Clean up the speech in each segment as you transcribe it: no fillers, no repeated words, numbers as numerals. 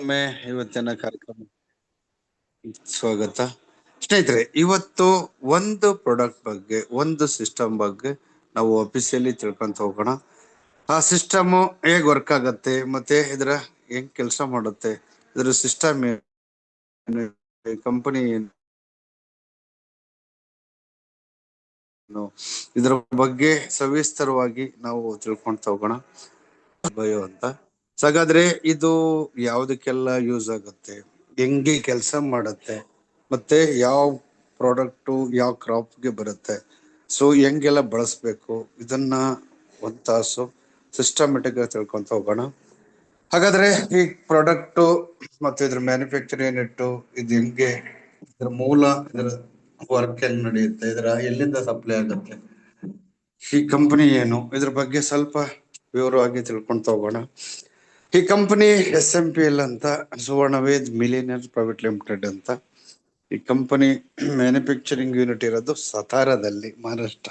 ಒಮ್ಮೆ ಇವತ್ತಿನ ಕಾರ್ಯಕ್ರಮ ಸ್ವಾಗತ. ಸ್ನೇಹಿತರೆ, ಇವತ್ತು ಒಂದು ಪ್ರಾಡಕ್ಟ್ ಬಗ್ಗೆ, ಒಂದು ಸಿಸ್ಟಮ್ ಬಗ್ಗೆ ನಾವು ಆಫೀಸಿಯಲ್ಲಿ ತಿಳ್ಕೊಂತ ಹೋಗೋಣ. ಆ ಸಿಸ್ಟಮ್ ಹೇಗ್ ವರ್ಕ್ ಆಗತ್ತೆ, ಮತ್ತೆ ಇದರ ಹೆಂಗ್ ಕೆಲಸ ಮಾಡುತ್ತೆ, ಇದರ ಸಿಸ್ಟಮ್ ಏನು, ಕಂಪನಿ ಏನು, ಇದರ ಬಗ್ಗೆ ಸವಿಸ್ತರವಾಗಿ ನಾವು ತಿಳ್ಕೊಂತ ಹೋಗೋಣ. ಬಯೋ ಅಂತ. ಹಾಗಾದ್ರೆ ಇದು ಯಾವುದಕ್ಕೆಲ್ಲ ಯೂಸ್ ಆಗುತ್ತೆ, ಹೆಂಗೆ ಕೆಲಸ ಮಾಡತ್ತೆ, ಮತ್ತೆ ಯಾವ ಪ್ರಾಡಕ್ಟು ಯಾವ ಕ್ರಾಪ್ಗೆ ಬರುತ್ತೆ, ಸೊ ಹೆಂಗೆಲ್ಲ ಬಳಸ್ಬೇಕು, ಇದನ್ನ ಒಂದ್ ತಾಸು ಸಿಸ್ಟಮೆಟಿಕ್ ಆಗಿ ತಿಳ್ಕೊಂತ ಹೋಗೋಣ. ಹಾಗಾದ್ರೆ ಈ ಪ್ರಾಡಕ್ಟ್ ಮತ್ತೆ ಇದ್ರ ಮ್ಯಾನುಫ್ಯಾಕ್ಚರ್ ಏನಿಟ್ಟು, ಇದು ಹೆಂಗೆ, ಇದ್ರ ಮೂಲ, ಇದರ ವರ್ಕ್ ಹೆಂಗ್ ನಡೆಯುತ್ತೆ, ಇದರ ಎಲ್ಲಿಂದ ಸಪ್ಲೈ ಆಗುತ್ತೆ, ಈ ಕಂಪನಿ ಏನು, ಇದ್ರ ಬಗ್ಗೆ ಸ್ವಲ್ಪ ವಿವರವಾಗಿ ತಿಳ್ಕೊಂತ ಹೋಗೋಣ. ಈ ಕಂಪನಿ SMPL ಅಂತ, ಸುವರ್ಣವೇದ್ ಮಿಲಿನಿಯರ್ ಪ್ರೈವೇಟ್ ಲಿಮಿಟೆಡ್ ಅಂತ. ಈ ಕಂಪನಿ ಮ್ಯಾನುಫ್ಯಾಕ್ಚರಿಂಗ್ ಯೂನಿಟ್ ಇರೋದು ಸತಾರದಲ್ಲಿ, ಮಹಾರಾಷ್ಟ್ರ.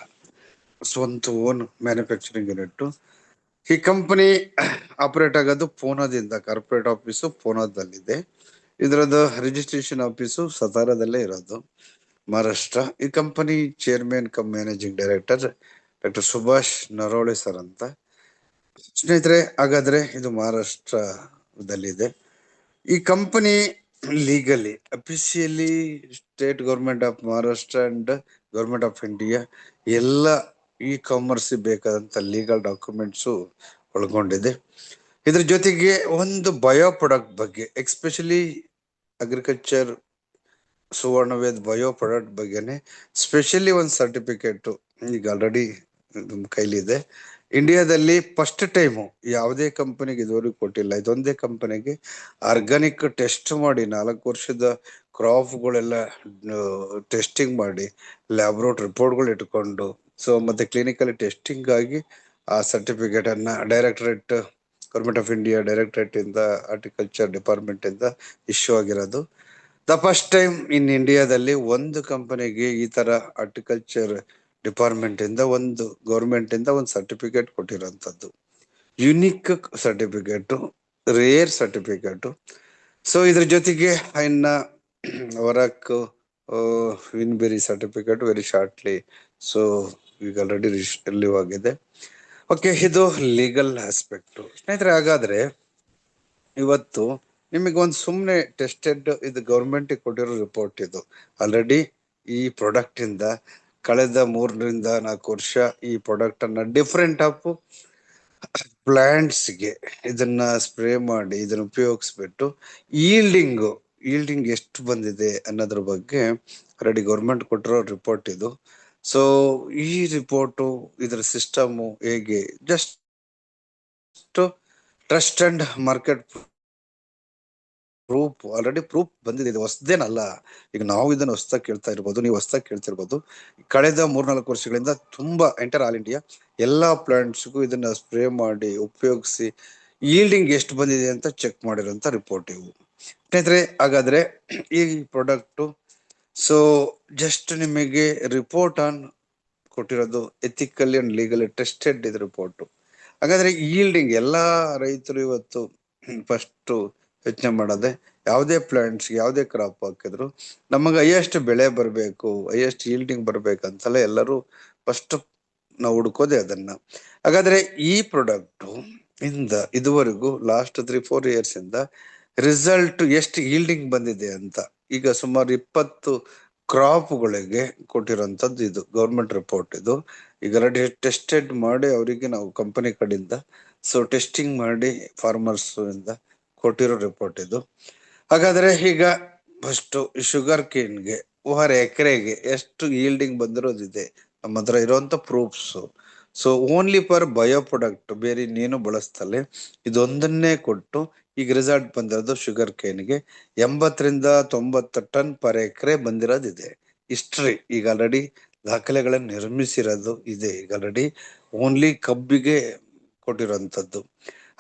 ಸ್ವಂತ ಓನ್ ಮ್ಯಾನುಫ್ಯಾಕ್ಚರಿಂಗ್ ಯೂನಿಟ್. ಈ ಕಂಪನಿ ಆಪರೇಟ್ ಆಗೋದು ಪೂನಾದಿಂದ, ಕಾರ್ಪೊರೇಟ್ ಆಫೀಸು ಪೂನಾದಲ್ಲಿದೆ. ಇದರದ್ದು ರಿಜಿಸ್ಟ್ರೇಷನ್ ಆಫೀಸು ಸತಾರದಲ್ಲೇ ಇರೋದು, ಮಹಾರಾಷ್ಟ್ರ. ಈ company chairman cum managing director doctor Subhash Narole sir ಅಂತ. ಸ್ನೇಹಿತರೆ, ಹಾಗಾದ್ರೆ ಇದು ಮಹಾರಾಷ್ಟ್ರದಲ್ಲಿದೆ. ಈ company legally officially state government of Maharashtra and government of India ಎಲ್ಲ ಇ ಕಾಮರ್ಸ್ ಬೇಕಾದಂತ ಲೀಗಲ್ ಡಾಕ್ಯುಮೆಂಟ್ಸು ಒಳಗೊಂಡಿದೆ. ಇದ್ರ ಜೊತೆಗೆ ಒಂದು ಬಯೋ ಪ್ರಾಡಕ್ಟ್ ಬಗ್ಗೆ, especially agriculture Suvarnaved bio product ಬಗ್ಗೆನೆ ಸ್ಪೆಷಲಿ ಒಂದು ಸರ್ಟಿಫಿಕೇಟ್ ಈಗ ಆಲ್ರೆಡಿ ಕೈಲಿದೆ. ಇಂಡಿಯಾದಲ್ಲಿ ಫಸ್ಟ್ ಟೈಮು ಯಾವುದೇ ಕಂಪನಿಗೆ ಇದುವರೆಗೂ ಕೊಟ್ಟಿಲ್ಲ. ಇದೊಂದೇ ಕಂಪನಿಗೆ ಆರ್ಗಾನಿಕ್ ಟೆಸ್ಟ್ ಮಾಡಿ 4 ವರ್ಷದ ಕ್ರಾಪ್ಗಳೆಲ್ಲ ಟೆಸ್ಟಿಂಗ್ ಮಾಡಿ ಲ್ಯಾಬ್ರೋಟ್ ರಿಪೋರ್ಟ್ಗಳು ಇಟ್ಕೊಂಡು, ಸೊ ಮತ್ತೆ ಕ್ಲಿನಿಕಲ್ ಟೆಸ್ಟಿಂಗ್ ಆಗಿ ಆ ಸರ್ಟಿಫಿಕೇಟ್ ಅನ್ನ directorate, government of India directorate ಇಂದ, ಹಾರ್ಟಿಕಲ್ಚರ್ ಡಿಪಾರ್ಟ್ಮೆಂಟ್ ಇಂದ ಇಶ್ಯೂ ಆಗಿರೋದು. ದ ಫಸ್ಟ್ ಟೈಮ್ ಇನ್ ಇಂಡಿಯಾದಲ್ಲಿ ಒಂದು ಕಂಪನಿಗೆ ಈ ತರ ಹಾರ್ಟಿಕಲ್ಚರ್ ಡಿಪಾರ್ಟ್ಮೆಂಟ್ ಇಂದ, ಒಂದು ಗೌರ್ಮೆಂಟ್ ಇಂದ ಒಂದು ಸರ್ಟಿಫಿಕೇಟ್ ಕೊಟ್ಟಿರೋಂಥದ್ದು. Unique certificate, rare certificate. So ಇದ್ರ ಜೊತೆಗೆ ಇನ್ನ ವರಕ್ ವಿನ್ಬೆರಿ ಸರ್ಟಿಫಿಕೇಟ್ ವೆರಿ ಶಾರ್ಟ್ಲಿ, ಸೊ ಈಗ ಆಲ್ರೆಡಿ ರಿಲೀವ್ ಆಗಿದೆ. ಓಕೆ, ಇದು ಲೀಗಲ್ ಆಸ್ಪೆಕ್ಟ್. ಸ್ನೇಹಿತರೆ, ಹಾಗಾದ್ರೆ ಇವತ್ತು ನಿಮಗೆ ಒಂದು ಸುಮ್ಮನೆ ಟೆಸ್ಟೆಡ್, ಇದು ಗೌರ್ಮೆಂಟ್ ಕೊಟ್ಟಿರೋ ರಿಪೋರ್ಟ್. ಇದು ಆಲ್ರೆಡಿ ಈ ಪ್ರಾಡಕ್ಟ್ ಇಂದ ಕಳೆದ 3ರಿಂದ 4 ವರ್ಷ ಈ ಪ್ರಾಡಕ್ಟ್ ಅನ್ನ ಡಿಫ್ರೆಂಟ್ ಆಫ್ ಪ್ಲಾಂಟ್ಸ್ಗೆ ಇದನ್ನ ಸ್ಪ್ರೇ ಮಾಡಿ ಇದನ್ನ ಉಪಯೋಗಿಸ್ಬಿಟ್ಟು ಈಲ್ಡಿಂಗ್ ಎಷ್ಟು ಬಂದಿದೆ ಅನ್ನೋದ್ರ ಬಗ್ಗೆ ಆಲ್ರೆಡಿ ಗೌರ್ಮೆಂಟ್ ಕೊಟ್ಟಿರೋ ರಿಪೋರ್ಟ್ ಇದು. ಸೊ ಈ ರಿಪೋರ್ಟು, ಇದರ ಸಿಸ್ಟಮು ಹೇಗೆ, just trust and market proof, already proof ಬಂದಿದೆ. ಇದು ಹೊಸದೇನಲ್ಲ. ಈಗ ನಾವು ಇದನ್ನ ಹೊಸದಾಗಿ ಕೇಳ್ತಾ ಇರ್ಬೋದು, ನೀವು ಹೊಸದಾಗಿ ಕೇಳ್ತಿರ್ಬೋದು. ಕಳೆದ 3-4 ವರ್ಷಗಳಿಂದ ತುಂಬಾ ಎಂಟರ್ ಆಲ್ ಇಂಡಿಯಾ ಎಲ್ಲಾ ಪ್ಲಾಂಟ್ಸ್ಗೂ ಇದನ್ನ ಸ್ಪ್ರೇ ಮಾಡಿ ಉಪಯೋಗಿಸಿ ಈಲ್ಡಿಂಗ್ ಎಷ್ಟು ಬಂದಿದೆ ಅಂತ ಚೆಕ್ ಮಾಡಿರೋಂಥ ರಿಪೋರ್ಟ್ ಇವು. ಸ್ನೇಹಿತರೆ, ಹಾಗಾದ್ರೆ ಈ ಪ್ರಾಡಕ್ಟ್, ಸೊ ಜಸ್ಟ್ ನಿಮಗೆ ರಿಪೋರ್ಟ್ ಆನ್ ಕೊಟ್ಟಿರೋದು ಎಥಿಕಲಿ ಅಂಡ್ ಲೀಗಲಿ ಟೆಸ್ಟೆಡ್ ಇದು ರಿಪೋರ್ಟ್. ಹಾಗಾದ್ರೆ ಈಲ್ಡಿಂಗ್ ಎಲ್ಲಾ ರೈತರು ಇವತ್ತು ಫಸ್ಟ್ ಯೋಚನೆ ಮಾಡೋದೆ, ಯಾವುದೇ ಪ್ಲಾಂಟ್ಸ್ ಯಾವುದೇ ಕ್ರಾಪ್ ಹಾಕಿದ್ರು ನಮಗೆ ಹೈಯೆಸ್ಟ್ ಬೆಳೆ ಬರಬೇಕು, ಹೈಯೆಸ್ಟ್ ಈಲ್ಡಿಂಗ್ ಬರ್ಬೇಕಂತಲ್ಲ ಎಲ್ಲರೂ ಫಸ್ಟ್ ನಾವು ಹುಡ್ಕೋದೆ ಅದನ್ನ. ಹಾಗಾದ್ರೆ ಈ ಪ್ರಾಡಕ್ಟ್ ಇಂದ ಇದುವರೆಗೂ ಲಾಸ್ಟ್ 3-4 ಇಯರ್ಸ್ ಇಂದ ರಿಸಲ್ಟ್ ಎಷ್ಟು ಈಲ್ಡಿಂಗ್ ಬಂದಿದೆ ಅಂತ ಈಗ ಸುಮಾರು 20 ಕ್ರಾಪ್ಗಳಿಗೆ ಕೊಟ್ಟಿರೋಂಥದ್ದು ಇದು ಗೌರ್ಮೆಂಟ್ ರಿಪೋರ್ಟ್. ಇದು ಈಗ ಆಲ್ರೆಡಿ ಟೆಸ್ಟೆಡ್ ಮಾಡಿ ಅವರಿಗೆ ನಾವು ಕಂಪನಿ ಕಡೆಯಿಂದ ಸೊ ಟೆಸ್ಟಿಂಗ್ ಮಾಡಿ ಫಾರ್ಮರ್ಸ್ ಇಂದ ಕೊಟ್ಟಿರೋ ರಿಪೋರ್ಟ್ ಇದು. ಹಾಗಾದ್ರೆ ಈಗ ಫಸ್ಟ್ ಶುಗರ್ ಕೇನ್ಗೆ 1 ಎಕರೆಗೆ ಎಷ್ಟು ಈಲ್ಡಿಂಗ್ ಬಂದಿರೋದಿದೆ ನಮ್ಮ ಹತ್ರ ಇರುವಂತ proofs. So only for bio product, ಬೇರೆ ಇನ್ನೇನು ಬಳಸ್ತಲೆ ಇದೊಂದನ್ನೇ ಕೊಟ್ಟು ಈಗ ರಿಸಲ್ಟ್ ಬಂದಿರೋದು sugar ಕೇನ್ಗೆ 80ರಿಂದ 90 ton per acre ಬಂದಿರೋದಿದೆ. History ಈಗ ಆಲ್ರೆಡಿ ದಾಖಲೆಗಳನ್ನು ನಿರ್ಮಿಸಿರೋದು ಇದೆ ಈಗ ಆಲ್ರೆಡಿ ಓನ್ಲಿ ಕಬ್ಬಿಗೆ ಕೊಟ್ಟಿರೋಂಥದ್ದು.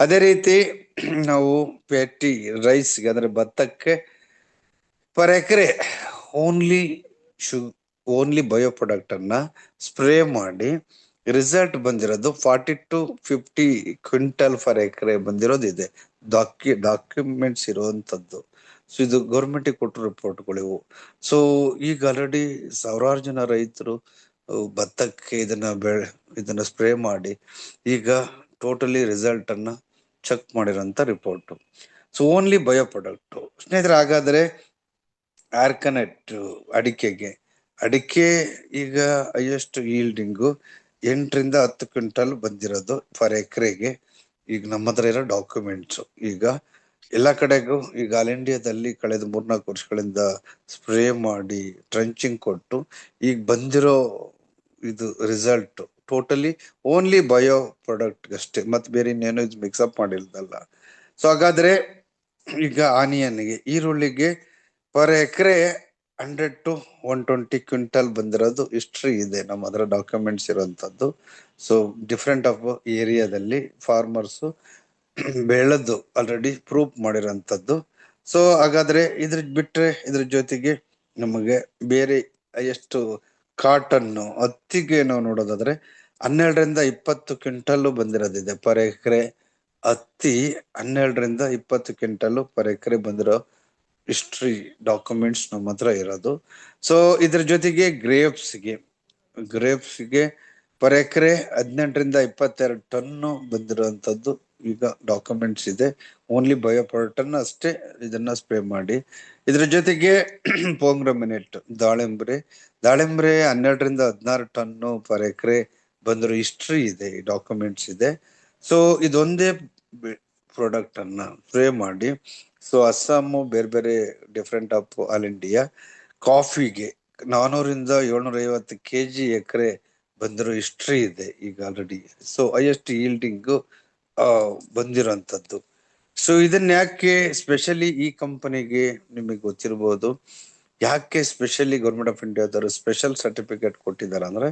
ಅದೇ ರೀತಿ ನಾವು ಪೆಟ್ಟಿ ರೈಸ್ಗೆ ಅಂದ್ರೆ ಭತ್ತಕ್ಕೆ per acre only bio product ಅನ್ನ ಸ್ಪ್ರೇ ಮಾಡಿ ರಿಸಲ್ಟ್ ಬಂದಿರೋದು 40 to 50 ಕ್ವಿಂಟಲ್ ಪರ್ ಎಕರೆ ಬಂದಿರೋದಿದೆ ಡಾಕ್ಯುಮೆಂಟ್ಸ್ ಇರುವಂತದ್ದು. ಸೊ ಇದು ಗೌರ್ಮೆಂಟ್ ಕೊಟ್ಟು ರಿಪೋರ್ಟ್ಗಳು ಇವು. ಸೊ ಈಗ ಆಲ್ರೆಡಿ ಸಾವಿರಾರು ಜನ ರೈತರು ಭತ್ತಕ್ಕೆ ಇದನ್ನ ಸ್ಪ್ರೇ ಮಾಡಿ ಈಗ ಟೋಟಲಿ ರಿಸಲ್ಟ್ ಅನ್ನ ಚೆಕ್ ಮಾಡಿರೋಂತ report. So only bio product ಸ್ನೇಹಿತರೆ. ಹಾಗಾದ್ರೆ ಆರ್ಕನೆಟ್ ಅಡಿಕೆ ಈಗ ಹೈಯೆಸ್ಟ್ ಈಲ್ಡಿಂಗು 8 ರಿಂದ 10 ಕ್ವಿಂಟಲ್ ಬಂದಿರೋದು ಫಾರ್ ಎಕರೆಗೆ. ಈಗ ನಮ್ಮ ಹತ್ರ ಇರೋ ಡಾಕ್ಯುಮೆಂಟ್ಸ್ ಈಗ ಎಲ್ಲಾ ಕಡೆಗೂ ಈಗ ಆಲ್ ಇಂಡಿಯಾದಲ್ಲಿ ಕಳೆದ 3-4 ವರ್ಷಗಳಿಂದ ಸ್ಪ್ರೇ ಮಾಡಿ ಟ್ರಂಚಿಂಗ್ ಕೊಟ್ಟು ಈಗ ಬಂದಿರೋ ಇದು result totally only bio product ಅಷ್ಟೇ, ಮತ್ತೆ ಬೇರೆ ಇನ್ನೇನು ಇದು ಮಿಕ್ಸಪ್ ಮಾಡಿಲ್ದಲ್ಲ. ಸೊ ಹಾಗಾದ್ರೆ ಈಗ ಆನಿಯನ್ಗೆ, ಈರುಳ್ಳಿಗೆ ಪರ್ ಎಕರೆ 100 to 120 ಕ್ವಿಂಟಲ್ ಬಂದಿರೋದು ಹಿಸ್ಟ್ರಿ ಇದೆ ನಮ್ಮ ಹತ್ರ, ಡಾಕ್ಯುಮೆಂಟ್ಸ್ ಇರುವಂತದ್ದು. ಸೊ ಡಿಫ್ರೆಂಟ್ ಆಫ್ ಏರಿಯಾದಲ್ಲಿ ಫಾರ್ಮರ್ಸ್ ಬೆಳೆದು ಆಲ್ರೆಡಿ ಪ್ರೂಫ್ ಮಾಡಿರೋಂಥದ್ದು. ಸೊ ಹಾಗಾದ್ರೆ ಇದ್ರ ಬಿಟ್ರೆ ಇದ್ರ ಜೊತೆಗೆ ನಮಗೆ ಬೇರೆ ಎಷ್ಟು ಕಾಟನ್, ಹತ್ತಿಗೆ ನಾವು ನೋಡೋದಾದ್ರೆ 12-20 ಕ್ವಿಂಟಲ್ ಬಂದಿರೋದಿದೆ ಪರ್ ಎಕರೆ. ಹತ್ತಿ 12-20 ಕ್ವಿಂಟಲ್ ಪರ್ ಎಕರೆ ಬಂದಿರೋ ಹಿಸ್ಟ್ರಿ ಡಾಕ್ಯುಮೆಂಟ್ಸ್ ನಮ್ಮ ಹತ್ರ ಇರೋದು. ಸೊ ಇದ್ರ ಜೊತೆಗೆ ಗ್ರೇಪ್ಸ್ಗೆ ಪರ್ ಎಕರೆ 18-22 ಟನ್ನು ಬಂದಿರುವಂತದ್ದು ಈಗ ಡಾಕ್ಯುಮೆಂಟ್ಸ್ ಇದೆ. ಓನ್ಲಿ ಬಯೋ ಪ್ರಾಡಕ್ಟ್ ಅನ್ನ ಅಷ್ಟೇ ಇದನ್ನ ಸ್ಪ್ರೇ ಮಾಡಿ. ಇದ್ರ ಜೊತೆಗೆ ಪೋಮ್ಗ್ರಮಿನೇಟ್, ದಾಳಿಂಬ್ರೆ 12-16 ಟನ್ನು ಪರ್ ಎಕರೆ ಬಂದಿರೋ ಹಿಸ್ಟ್ರಿ ಇದೆ, ಡಾಕ್ಯುಮೆಂಟ್ಸ್ ಇದೆ. ಸೊ ಇದೊಂದೇ ಪ್ರಾಡಕ್ಟ್ ಅನ್ನ ಸ್ಪ್ರೇ ಮಾಡಿ. ಸೊ ಅಸ್ಸಾಮು ಬೇರೆ ಬೇರೆ ಡಿಫ್ರೆಂಟ್ ಆಫ್ ಆಲ್ ಇಂಡಿಯಾ ಕಾಫಿಗೆ 400-750 kg ಎಕರೆ ಬಂದಿರೋ ಹಿಸ್ಟ್ರಿ ಇದೆ ಈಗ ಆಲ್ರೆಡಿ. ಸೊ ಹೈಯೆಸ್ಟ್ ಈಲ್ಡಿಂಗ್ ಬಂದಿರೋಂಥದ್ದು. ಸೊ ಇದನ್ನ ಯಾಕೆ ಸ್ಪೆಷಲಿ ಈ ಕಂಪನಿಗೆ, ನಿಮಗೆ ಗೊತ್ತಿರ್ಬೋದು ಯಾಕೆ ಸ್ಪೆಷಲಿ ಗೌರ್ಮೆಂಟ್ ಆಫ್ ಇಂಡಿಯಾದವರು ಸ್ಪೆಷಲ್ ಸರ್ಟಿಫಿಕೇಟ್ ಕೊಟ್ಟಿದ್ದಾರೆ ಅಂದ್ರೆ,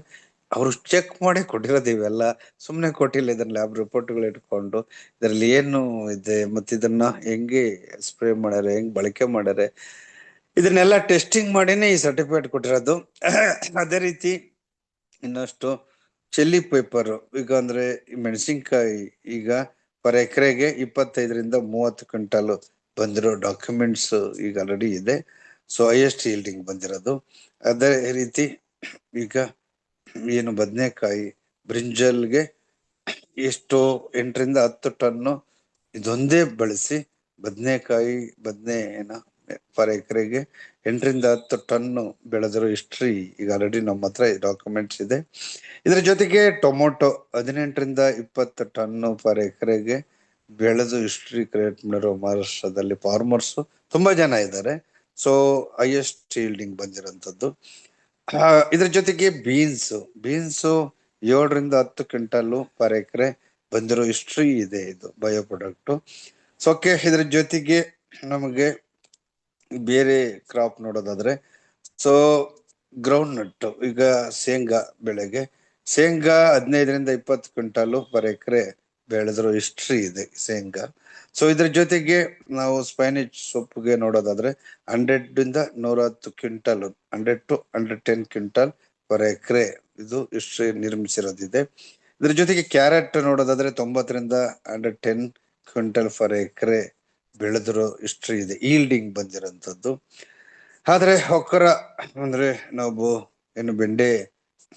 ಅವರು ಚೆಕ್ ಮಾಡಿ ಕೊಟ್ಟಿರೋದು ಇವೆಲ್ಲ, ಸುಮ್ಮನೆ ಕೊಟ್ಟಿಲ್ಲ. ಇದನ್ನ ಲ್ಯಾಬ್ ರಿಪೋರ್ಟ್ಗಳು ಇಟ್ಕೊಂಡು ಇದರಲ್ಲಿ ಏನು ಇದೆ ಮತ್ತೆ ಇದನ್ನ ಹೆಂಗೆ ಸ್ಪ್ರೇ ಮಾಡ್ಯಾರೆ, ಹೆಂಗ್ ಬಳಕೆ ಮಾಡ್ಯಾರೆ, ಇದನ್ನೆಲ್ಲ ಟೆಸ್ಟಿಂಗ್ ಮಾಡಿನೇ ಈ ಸರ್ಟಿಫಿಕೇಟ್ ಕೊಟ್ಟಿರೋದು. ಅದೇ ರೀತಿ ಇನ್ನಷ್ಟು ಚೆಲ್ಲಿ ಪೇಪರ್, ಈಗ ಅಂದ್ರೆ ಮೆಣಸಿನ್ಕಾಯಿ ಈಗ ಪರ್ ಎಕರೆಗೆ 25-30 ಕ್ವಿಂಟಲ್ ಬಂದಿರೋ ಡಾಕ್ಯುಮೆಂಟ್ಸ್ ಈಗ ಆಲ್ರೆಡಿ ಇದೆ. ಸೊ ಹೈಯೆಸ್ಟ್ ಈಲ್ಡಿಂಗ್ ಬಂದಿರೋದು. ಅದೇ ರೀತಿ ಈಗ ಏನು ಬದನೆಕಾಯಿ, ಬ್ರಿಂಜಲ್ಗೆ ಎಷ್ಟು 8-10 ಟನ್ನು ಇದೊಂದೇ ಬಳಸಿ ಬದನೆನ ಪರ್ ಎಕರೆಗೆ 8-10 ಟನ್ನು ಬೆಳೆದಿರೋ ಹಿಸ್ಟ್ರಿ ಈಗ ಆಲ್ರೆಡಿ ನಮ್ಮ ಹತ್ರ ಡಾಕ್ಯುಮೆಂಟ್ಸ್ ಇದೆ. ಇದ್ರ ಜೊತೆಗೆ ಟೊಮೊಟೊ 18-20 ಟನ್ನು ಪರ್ ಎಕರೆಗೆ ಬೆಳೆದು ಹಿಸ್ಟ್ರಿ ಕ್ರಿಯೇಟ್ ಮಾಡಿರೋ ಮಹಾರಾಷ್ಟ್ರದಲ್ಲಿ ಫಾರ್ಮರ್ಸ್ ತುಂಬಾ ಜನ ಇದ್ದಾರೆ. ಸೊ ಹೈಯೆಸ್ಟ್ ಈಲ್ಡಿಂಗ್ ಬಂದಿರೋಂಥದ್ದು. ಇದ್ರ ಜೊತೆಗೆ ಬೀನ್ಸ್ 7-10 ಕ್ವಿಂಟಲ್ ಪರ್ ಎಕರೆ ಬಂದಿರೋ ಹಿಸ್ಟ್ರಿ ಇದೆ, ಇದು ಬಯೋ ಪ್ರಾಡಕ್ಟ್. ಸೊ ಓಕೆ, ಇದ್ರ ಜೊತೆಗೆ ನಮಗೆ ಬೇರೆ ಕ್ರಾಪ್ ನೋಡೋದಾದ್ರೆ, ಸೊ ಗ್ರೌಂಡ್ ನಟ್, ಈಗ ಶೇಂಗಾ ಬೆಳೆಗೆ 15-20 ಕ್ವಿಂಟಲ್ ಪರ್ ಎಕರೆ ಬೆಳೆದಿರೋ ಹಿಸ್ಟ್ರಿ ಇದೆ ಶೇಂಗಾ. ಸೊ ಇದ್ರ ಜೊತೆಗೆ ನಾವು ಸ್ಪೈನಿಚ್ ಸೊಪ್ಪಿಗೆ ನೋಡೋದಾದ್ರೆ 100-110 ಕ್ವಿಂಟಲ್, 100-110 ಕ್ವಿಂಟಲ್ ಪರ್ ಎಕರೆ ಇದು ಹಿಸ್ಟ್ರಿ ನಿರ್ಮಿಸಿರೋದಿದೆ. ಇದ್ರ ಜೊತೆಗೆ ಕ್ಯಾರೆಟ್ ನೋಡೋದಾದ್ರೆ 90-110 ಕ್ವಿಂಟಲ್ ಪರ್ ಎಕರೆ ಬೆಳೆದಿರೋ ಹಿಸ್ಟ್ರಿ ಇದೆ, ಈಲ್ಡಿಂಗ್ ಬಂದಿರೋಂಥದ್ದು. ಆದ್ರೆ ಒಕ್ಕರ ಅಂದ್ರೆ ನಾವು ಏನು ಬೆಂಡೆ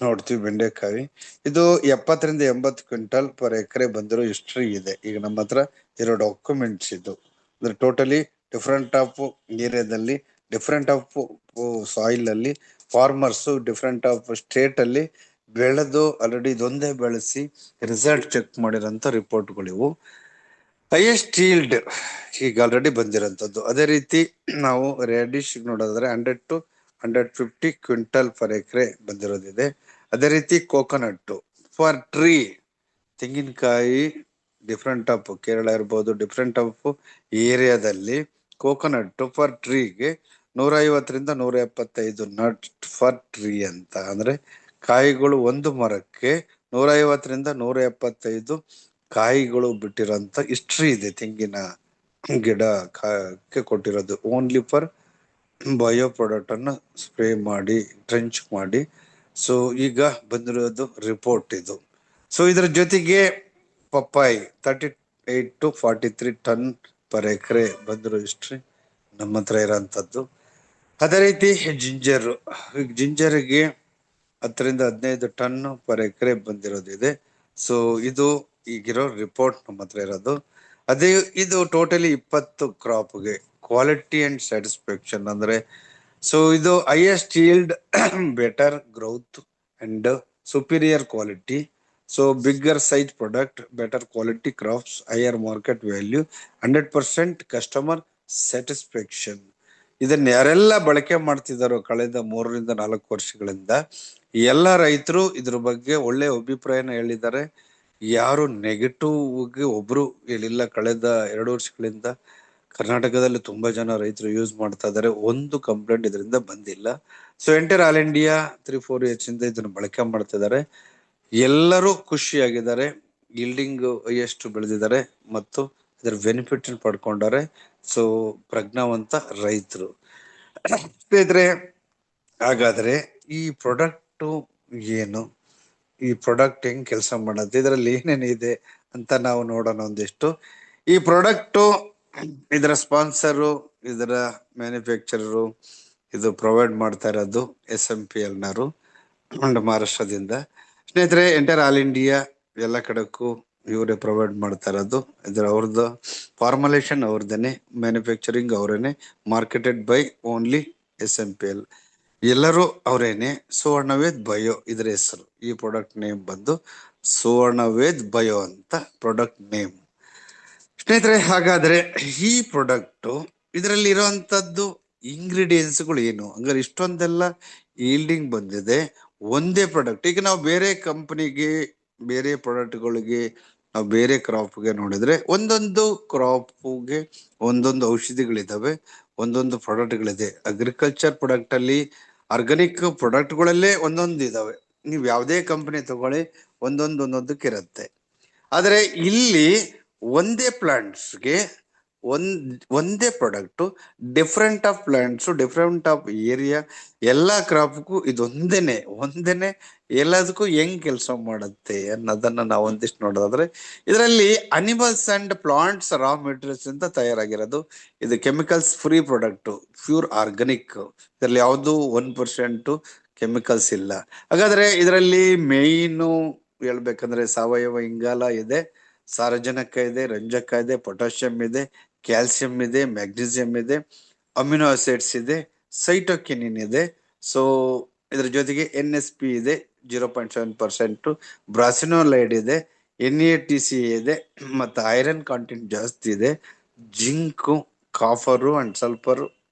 ನೋಡ್ತೀವಿ, ಬೆಂಡೆಕಾಯಿ ಇದು 70-80 ಕ್ವಿಂಟಲ್ ಪರ್ ಎಕರೆ ಬಂದಿರೋ ಹಿಸ್ಟ್ರಿ ಇದೆ ಈಗ ನಮ್ಮ ಹತ್ರ ಇರೋ ಡಾಕ್ಯುಮೆಂಟ್ಸ್. ಇದು ಅಂದ್ರೆ ಟೋಟಲಿ ಡಿಫ್ರೆಂಟ್ ಆಫ್ ಏರಿಯಾದಲ್ಲಿ, ಡಿಫ್ರೆಂಟ್ ಆಫ್ ಸಾಯಿಲ್ ಅಲ್ಲಿ ಫಾರ್ಮರ್ಸ್ ಡಿಫ್ರೆಂಟ್ ಆಫ್ ಸ್ಟೇಟ್ ಅಲ್ಲಿ ಬೆಳೆದು ಆಲ್ರೆಡಿ ಇದೊಂದೇ ಬೆಳೆಸಿ ರಿಸಲ್ಟ್ ಚೆಕ್ ಮಾಡಿರೋಂಥ ರಿಪೋರ್ಟ್ಗಳಿವು. ಹೈಯೆಸ್ಟ್ ಈಲ್ಡ್ ಈಗ ಆಲ್ರೆಡಿ ಬಂದಿರೋಂಥದ್ದು. ಅದೇ ರೀತಿ ನಾವು ರೆಡಿಶ್ ನೋಡೋದಾದ್ರೆ 100-150 ಕ್ವಿಂಟಲ್ ಪರ್ ಎಕರೆ ಬಂದಿರೋದಿದೆ. ಅದೇ ರೀತಿ ಕೋಕೋನಟ್ ಫಾರ್ ಟ್ರೀ, ತೆಂಗಿನಕಾಯಿ ಡಿಫ್ರೆಂಟ್ ಆಫ್ ಕೇರಳ ಇರ್ಬೋದು, ಡಿಫ್ರೆಂಟ್ ಆಫ್ ಏರಿಯಾದಲ್ಲಿ ಕೋಕೋನಟ್ ಫಾರ್ ಟ್ರೀಗೆ 150-175 ನಟ್ ಫಾರ್ ಟ್ರೀ ಅಂತ, ಅಂದ್ರೆ ಕಾಯಿಗಳು ಒಂದು ಮರಕ್ಕೆ 150-175 ಕಾಯಿಗಳು ಬಿಟ್ಟಿರೋಂಥ ಹಿಸ್ಟ್ರಿ ಇದೆ ತೆಂಗಿನ ಗಿಡಕ್ಕೆ ಕೊಟ್ಟಿರೋದು, ಓನ್ಲಿ ಫಾರ್ ಬಯೋ ಪ್ರಾಡಕ್ಟ್ ಅನ್ನ ಸ್ಪ್ರೇ ಮಾಡಿ ಟ್ರೆಂಚ್ ಮಾಡಿ. ಸೊ ಈಗ ಬಂದಿರೋದು ರಿಪೋರ್ಟ್ ಇದು. ಸೊ ಇದ್ರ ಜೊತೆಗೆ ಪಪ್ಪಾಯಿ 8 to 43 ಟನ್ ಪರ್ ಎಕರೆ ಬಂದಿರೋ ಹಿಸ್ಟ್ರಿ ನಮ್ಮ ಹತ್ರ ಇರೋಂಥದ್ದು. ಅದೇ ರೀತಿ ಜಿಂಜರ್ಗೆ 10 ರಿಂದ 15 ಟನ್ ಪರ್ ಎಕರೆ ಬಂದಿರೋದಿದೆ. ಸೊ ಇದು ಈಗಿರೋ ರಿಪೋರ್ಟ್ ನಮ್ಮ ಹತ್ರ ಇರೋದು. ಅದೇ ಇದು ಟೋಟಲಿ 20 ಕ್ರಾಪ್ಗೆ ಕ್ವಾಲಿಟಿ ಅಂಡ್ ಸ್ಯಾಟಿಸ್ಫ್ಯಾಕ್ಷನ್ ಅಂದ್ರೆ, ಸೊ ಇದು highest yield, better growth and superior quality, so bigger size product, better quality crops, higher market value, 100% customer satisfaction. ಇದನ್ನ ಯಾರೆಲ್ಲ ಬಳಕೆ ಮಾಡ್ತಿದಾರೋ ಕಳೆದ 3 ರಿಂದ 4 ವರ್ಷಗಳಿಂದ ಎಲ್ಲ ರೈತರು ಇದ್ರ ಬಗ್ಗೆ ಒಳ್ಳೆ ಅಭಿಪ್ರಾಯನ ಹೇಳಿದ್ದಾರೆ. ಯಾರು ನೆಗೆಟಿವ್ ಒಬ್ರು ಹೇಳಿಲ್ಲ. ಕಳೆದ 2 ವರ್ಷಗಳಿಂದ ಕರ್ನಾಟಕದಲ್ಲಿ ತುಂಬಾ ಜನ ರೈತರು ಯೂಸ್ ಮಾಡ್ತಾ ಇದಾರೆ. ಒಂದು ಕಂಪ್ಲೇಂಟ್ ಇದರಿಂದ ಬಂದಿಲ್ಲ. So enter all India 3-4 years ಇಂದ ಇದನ್ನ ಬಳಕೆ ಮಾಡ್ತಿದ್ದಾರೆ. ಎಲ್ಲರೂ ಖುಷಿಯಾಗಿದ್ದಾರೆ. ಈಲ್ಡಿಂಗ್ ಎಷ್ಟು ಬೆಳೆದಿದ್ದಾರೆ ಮತ್ತು ಇದರ ಬೆನಿಫಿಟ್ ಪಡ್ಕೊಂಡಾರೆ. ಸೊ ಪ್ರಜ್ಞಾವಂತ ರೈತರು. ಸ್ನೇಹಿತರೆ, ಹಾಗಾದ್ರೆ ಈ ಪ್ರಾಡಕ್ಟ್ ಏನು, ಈ ಪ್ರಾಡಕ್ಟ್ ಹೆಂಗ್ ಕೆಲಸ ಮಾಡುತ್ತೆ, ಇದರಲ್ಲಿ ಏನೇನಿದೆ ಅಂತ ನಾವು ನೋಡೋಣ ಒಂದಿಷ್ಟು. ಈ ಪ್ರಾಡಕ್ಟ್ ಇದರ ಸ್ಪಾನ್ಸರು, ಇದರ ಮ್ಯಾನುಫ್ಯಾಕ್ಚರರು, ಇದು ಪ್ರೊವೈಡ್ ಮಾಡ್ತಾ ಇರೋದು SMPL ನವರು ಮಹಾರಾಷ್ಟ್ರದಿಂದ. ಸ್ನೇಹಿತರೆ, ಎಂಟರ್ ಆಲ್ ಇಂಡಿಯಾ ಎಲ್ಲ ಕಡೆಕ್ಕೂ ಇವರೇ ಪ್ರೊವೈಡ್ ಮಾಡ್ತಾ ಇರೋದು. ಇದ್ರ ಅವ್ರದ್ದು ಫಾರ್ಮುಲೇಷನ್ ಅವ್ರದೇನೆ, ಮ್ಯಾನುಫ್ಯಾಕ್ಚರಿಂಗ್ ಅವರೇನೆ, ಮಾರ್ಕೆಟೆಡ್ ಬೈ ಓನ್ಲಿ SMPL, ಎಲ್ಲರೂ ಅವರೇನೆ. ಸುವರ್ಣವೇದ್ ಬಯೋ ಇದರ ಹೆಸರು. ಈ ಪ್ರಾಡಕ್ಟ್ ನೇಮ್ ಬಂದು ಸುವರ್ಣವೇದ್ ಬಯೋ ಅಂತ ಪ್ರಾಡಕ್ಟ್ ನೇಮ್. ಸ್ನೇಹಿತರೆ, ಹಾಗಾದ್ರೆ ಈ ಪ್ರಾಡಕ್ಟ್ ಇದರಲ್ಲಿ ಇರುವಂತದ್ದು ಇಂಗ್ರೀಡಿಯೆಂಟ್ಸ್ಗಳು ಏನು, ಹಂಗಾರೆ ಇಷ್ಟೊಂದೆಲ್ಲ ಈಲ್ಡಿಂಗ್ ಬಂದಿದೆ ಒಂದೇ ಪ್ರಾಡಕ್ಟ್. ಈಗ ನಾವು ಬೇರೆ ಕಂಪನಿಗೆ, ಬೇರೆ ಪ್ರಾಡಕ್ಟ್ಗಳಿಗೆ, ನಾವು ಬೇರೆ ಕ್ರಾಪ್ಗೆ ನೋಡಿದ್ರೆ ಒಂದೊಂದು ಕ್ರಾಪ್ಗೆ ಒಂದೊಂದು ಔಷಧಿಗಳಿದಾವೆ, ಒಂದೊಂದು ಪ್ರಾಡಕ್ಟ್ಗಳಿದೆ. ಅಗ್ರಿಕಲ್ಚರ್ ಪ್ರಾಡಕ್ಟ್ ಅಲ್ಲಿ, ಆರ್ಗಾನಿಕ್ ಪ್ರಾಡಕ್ಟ್ಗಳಲ್ಲೇ ಒಂದೊಂದು ಇದಾವೆ. ನೀವು ಯಾವುದೇ ಕಂಪನಿ ತಗೊಳ್ಳಿ, ಒಂದೊಂದಕ್ಕೆ ಇರುತ್ತೆ. ಆದ್ರೆ ಇಲ್ಲಿ ಒಂದೇ ಪ್ಲಾಂಟ್ಸ್ಗೆ ಒಂದೇ product, different of plants, different of area, ಎಲ್ಲಾ ಕ್ರಾಪ್ಗೂ ಒಂದೇನೆ ಎಲ್ಲದಕ್ಕೂ ಹೆಂಗ್ ಕೆಲಸ ಮಾಡುತ್ತೆ ಅನ್ನೋದನ್ನ ನಾವು ಒಂದಿಷ್ಟು ನೋಡೋದಾದ್ರೆ, ಇದರಲ್ಲಿ animals and plants raw materials ಅಂತ ತಯಾರಾಗಿರೋದು. ಇದು chemicals free product, pure organic. ಇದರಲ್ಲಿ ಯಾವುದು 1% ಕೆಮಿಕಲ್ಸ್ ಇಲ್ಲ. ಹಾಗಾದ್ರೆ ಇದರಲ್ಲಿ ಮೇಯ್ನು ಹೇಳ್ಬೇಕಂದ್ರೆ ಸಾವಯವ ಇಂಗಾಲ ಇದೆ, ಸಾರಜನಕ ಇದೆ, ರಂಜಕ ಇದೆ, ಪೊಟ್ಯಾಷಿಯಂ ಇದೆ, ಕ್ಯಾಲ್ಸಿಯಂ ಇದೆ, ಮ್ಯಾಗ್ನೀಸಿಯಂ ಇದೆ, ಅಮಿನೋ ಆಸಿಡ್ಸ್ ಇದೆ, ಸೈಟೋಕಿನಿನ್ ಇದೆ. ಸೊ ಇದ್ರ ಜೊತೆಗೆ NSP ಇದೆ 0.7%, ಬ್ರಾಸಿನೋಲೈಡ್ ಇದೆ, NATC ಇದೆ, ಮತ್ತು ಐರನ್ ಕಾಂಟೆಂಟ್ ಜಾಸ್ತಿ ಇದೆ, zinc, copper and sulphur,